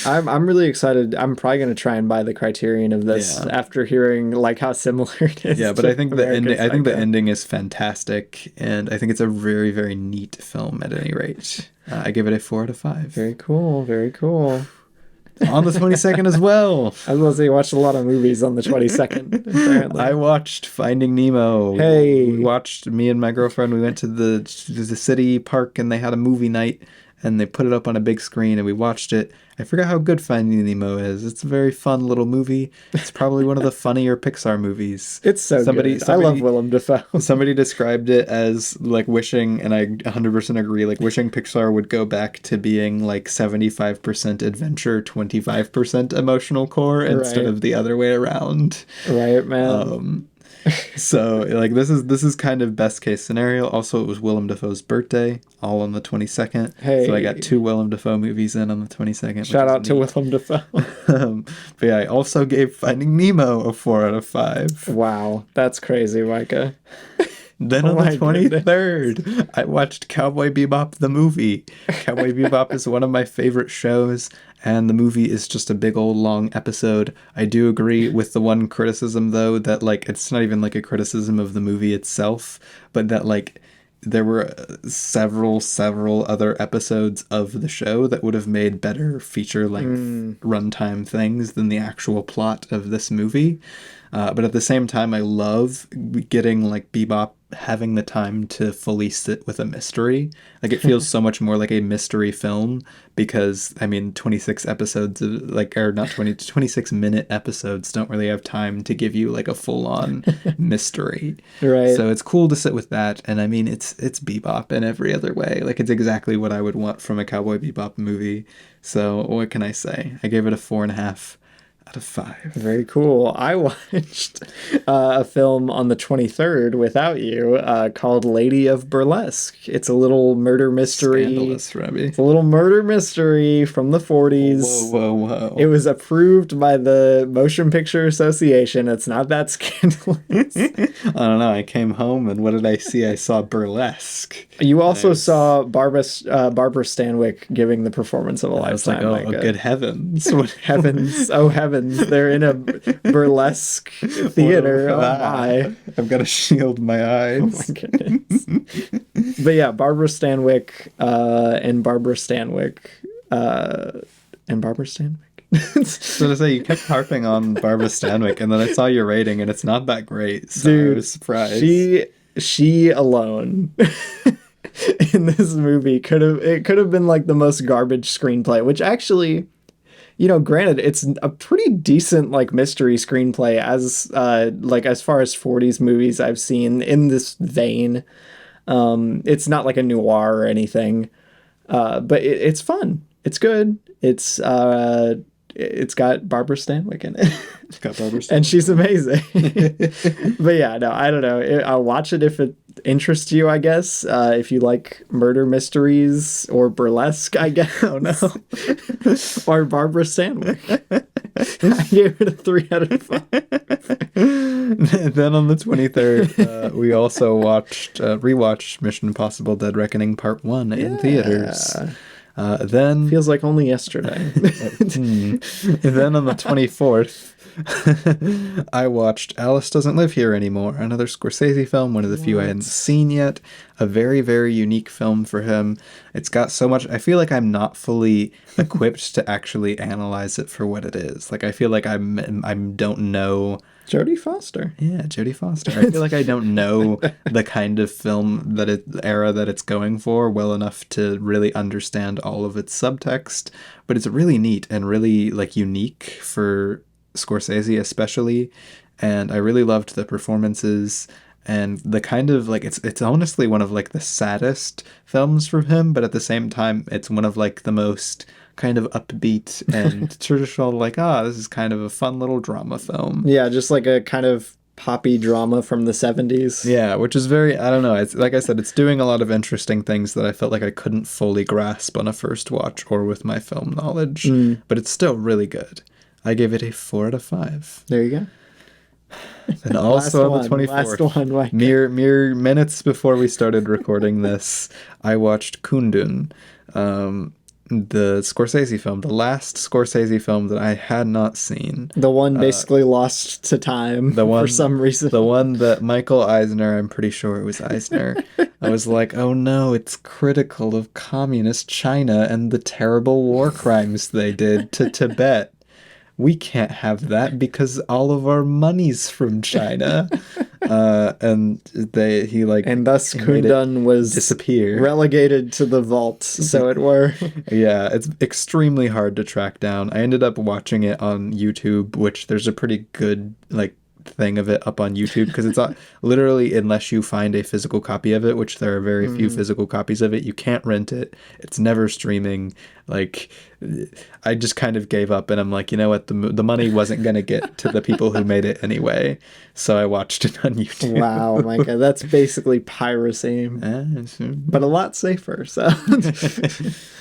I'm really excited. I'm probably going to try and buy the Criterion of this after hearing like how similar it is. Yeah, but I think the ending is fantastic, and I think it's a very, very neat film at any rate. I give it a 4 out of 5. Very cool. Very cool. On the 22nd as well. I was going to say you watched a lot of movies on the 22nd, apparently. I watched Finding Nemo. Hey. Me and my girlfriend, we went to the city park and they had a movie night. And they put it up on a big screen and we watched it. I forgot how good Finding Nemo is. It's a very fun little movie. It's probably one of the funnier Pixar movies. It's so good. I love Willem Dafoe. Somebody described it as like wishing, and I 100% agree, like wishing Pixar would go back to being like 75% adventure, 25% emotional core instead of the other way around. Right, man. So like this is kind of best case scenario. Also, it was Willem Dafoe's birthday, all on the 22nd. Hey. So I got 2 Willem Dafoe movies in on the 22nd. Shout out to Willem Dafoe. But yeah, I also gave Finding Nemo a 4 out of 5. Wow, that's crazy, Micah. Then on the 23rd, I watched Cowboy Bebop the movie. Cowboy Bebop is one of my favorite shows, and the movie is just a big old long episode. I do agree with the one criticism, though, that like it's not even like a criticism of the movie itself, but that like there were several other episodes of the show that would have made better feature-length runtime things than the actual plot of this movie. But at the same time, I love getting like Bebop having the time to fully sit with a mystery. Like it feels so much more like a mystery film because I mean 26 episodes of, like, or not 26-minute episodes don't really have time to give you like a full-on mystery. Right. So it's cool to sit with that, and I mean it's Bebop in every other way. Like it's exactly what I would want from a Cowboy Bebop movie. So what can I say? I gave it a 4.5 out of 5. Very cool. I watched a film on the 23rd without you called Lady of Burlesque. It's a little murder mystery. Scandalous, Robbie. It's a little murder mystery from the 40s. Whoa. It was approved by the Motion Picture Association. It's not that scandalous. I don't know. I came home and what did I see? I saw Burlesque. You also saw Barbara Stanwyck giving the performance of a lifetime. I was like, oh, good heavens. Heavens. Oh, heavens. They're in a burlesque theater. Oh, my. I've got to shield my eyes. Oh, my goodness. But yeah, Barbara Stanwyck and Barbara Stanwyck. So to say, you kept harping on Barbara Stanwyck, and then I saw your rating, and it's not that great. So dude, I was surprised. She alone in this movie could have been like the most garbage screenplay, which actually, you know, granted, it's a pretty decent like mystery screenplay as far as 40s movies I've seen in this vein. It's not like a noir or anything, but it's fun. It's good. It's got Barbara Stanwyck in it. It's got Barbara Stanwyck. And she's amazing. But yeah, no, I don't know. I'll watch it if interest you, I guess. If you like murder mysteries or burlesque, I guess. Oh no. Or Barbara Stanwyck. I gave it a 3 out of 5. Then on the 23rd, we also rewatched Mission Impossible: Dead Reckoning Part 1 in theaters. Then feels like only yesterday. Then on the 24th, I watched Alice Doesn't Live Here Anymore, another Scorsese film, one of the few I hadn't seen yet. A very, very unique film for him. It's got so much. I feel like I'm not fully equipped to actually analyze it for what it is. Like, I feel like I don't know. Jodie Foster. Yeah, Jodie Foster. I feel like I don't know the kind of film era that it's going for well enough to really understand all of its subtext, but it's really neat and really like unique for Scorsese especially, and I really loved the performances and the kind of like it's honestly one of like the saddest films from him, but at the same time it's one of like the most kind of upbeat and traditional, like, this is kind of a fun little drama film. Yeah, just like a kind of poppy drama from the 70s. Yeah, which is very, I don't know, it's like I said, it's doing a lot of interesting things that I felt like I couldn't fully grasp on a first watch or with my film knowledge, but it's still really good. I gave it a 4 out of 5. There you go. And also on the 24th, mere minutes before we started recording this, I watched Kundun, the Scorsese film, the last Scorsese film that I had not seen. The one basically lost to time for some reason. The one that Michael Eisner, I'm pretty sure it was Eisner, I was like, oh no, it's critical of communist China and the terrible war crimes they did to Tibet. We can't have that because all of our money's from China. And thus Kundun was disappear, relegated to the vault, so it were. Yeah, it's extremely hard to track down. I ended up watching it on YouTube, which there's a pretty good like thing of it up on YouTube, because it's literally, unless you find a physical copy of it, which there are very few physical copies of it, you can't rent it. It's never streaming. Like, I just kind of gave up, and I'm like, you know what, the money wasn't going to get to the people who made it anyway, so I watched it on YouTube. Wow, my God, that's basically piracy, but a lot safer. So,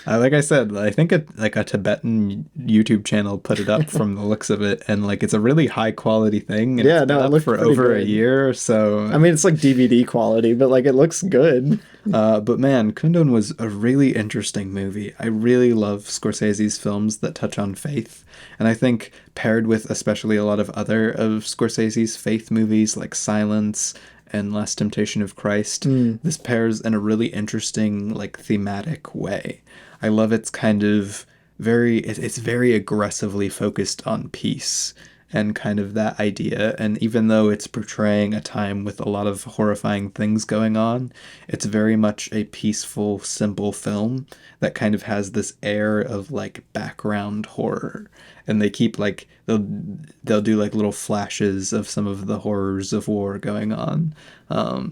like I said, I think a Tibetan YouTube channel put it up from the looks of it, and like it's a really high quality thing. And yeah, it looked for over a year or so. I mean, it's like DVD quality, but like it looks good. But man, Kundun was a really interesting movie. I really love Scorsese's films that touch on faith, and I think paired with especially a lot of other of Scorsese's faith movies like Silence and Last Temptation of Christ, this pairs in a really interesting, like, thematic way. I love its kind of it's very aggressively focused on peace and kind of that idea. And even though it's portraying a time with a lot of horrifying things going on, it's very much a peaceful, simple film that kind of has this air of like background horror. And they keep like, they'll do like little flashes of some of the horrors of war going on.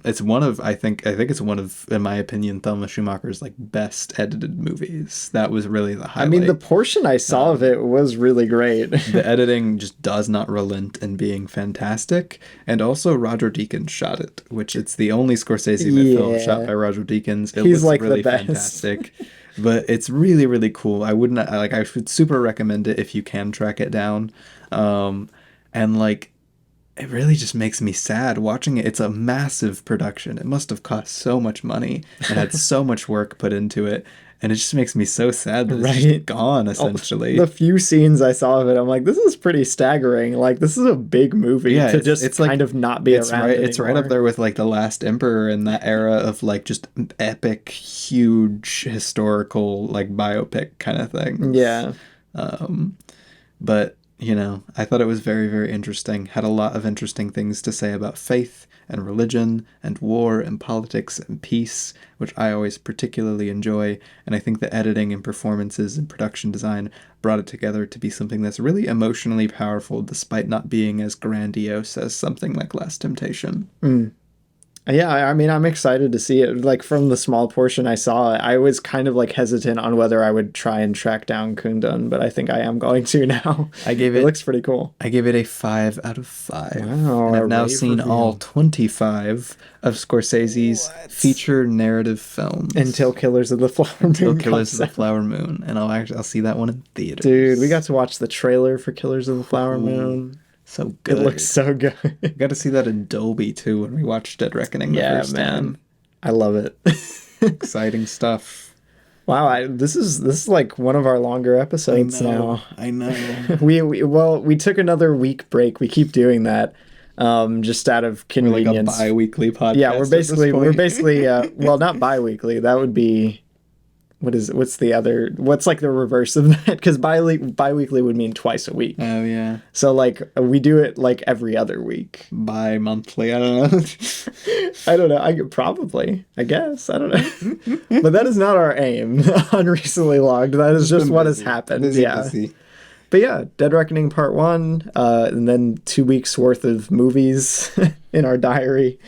It's one of, I think it's one of, in my opinion, Thelma Schumacher's like best edited movies. That was really the highlight. I mean, the portion I saw of it was really great. The editing just does not relent in being fantastic. And also Roger Deakins shot it, which it's the only Scorsese film shot by Roger Deakins. He's like really the best. Fantastic. But it's really, really cool. I would super recommend it if you can track it down. And like, it really just makes me sad watching it. It's a massive production. It must have cost so much money and had so much work put into it. And it just makes me so sad that it's just gone, essentially. The few scenes I saw of it, I'm like, this is pretty staggering. Like, this is a big movie to just it's kind of not be around anymore. It's right up there with, like, The Last Emperor and that era of, like, just epic, huge, historical, like, biopic kind of thing. Yeah. But, you know, I thought it was very, very interesting. Had a lot of interesting things to say about faith and religion and war and politics and peace, which I always particularly enjoy. And I think the editing and performances and production design brought it together to be something that's really emotionally powerful, despite not being as grandiose as something like Last Temptation. Yeah, I mean, I'm excited to see it. Like, from the small portion I saw, I was kind of like hesitant on whether I would try and track down Kundun, but I think I am going to now. It looks pretty cool. I gave it a 5 out of 5. Wow, and I've now seen all 25 of Scorsese's feature narrative films. Until Killers of the Flower Moon. Until Killers of the Flower Moon. And I'll see that one in theaters. Dude, we got to watch the trailer for Killers of the Flower Moon. So good. It looks so good. We got to see that in Dolby too when we watched Dead Reckoning the first time. I love it. Exciting stuff. Wow, this is like one of our longer episodes now. I know. we took another week break. We keep doing that, just out of convenience. Like a bi-weekly podcast. Yeah, we're basically well, not bi-weekly. That would be what's like the reverse of that? Because bi-weekly would mean twice a week. Oh yeah. So like we do it like every other week. Bi-monthly, I don't know. I don't know. I guess. I don't know. But that is not our aim on Recently Logged. That is just what has happened. Busy. But yeah, Dead Reckoning Part 1, and then 2 weeks worth of movies in our diary.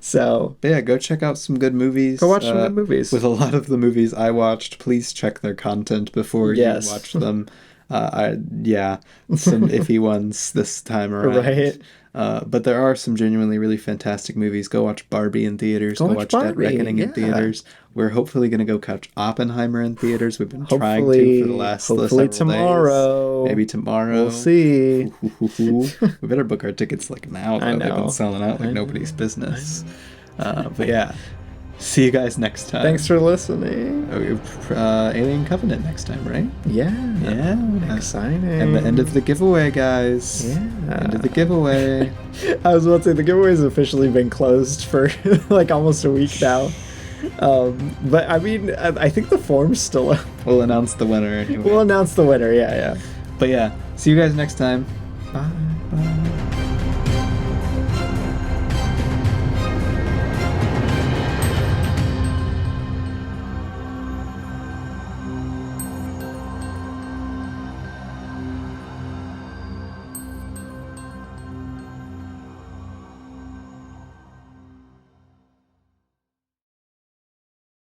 So but yeah, go check out some good movies. Go watch some good movies. With a lot of the movies I watched, please check their content before you watch them. Some iffy ones this time around. Right. But there are some genuinely really fantastic movies. Go watch Barbie in theaters. Go watch Dead Reckoning in theaters. We're hopefully going to go catch Oppenheimer in theaters. We've been trying to for the last several tomorrow. days. Maybe tomorrow. We'll see. We better book our tickets like now. Though. They've been selling out like nobody's business. But yeah. See you guys next time. Thanks for listening. Alien Covenant next time, right? Yeah. Yeah. Exciting. And the end of the giveaway, guys. Yeah. End of the giveaway. I was about to say, the giveaway's officially been closed for like almost a week now. But I mean, I think the form's still up. We'll announce the winner anyway. We'll announce the winner, yeah. But yeah, see you guys next time. Bye.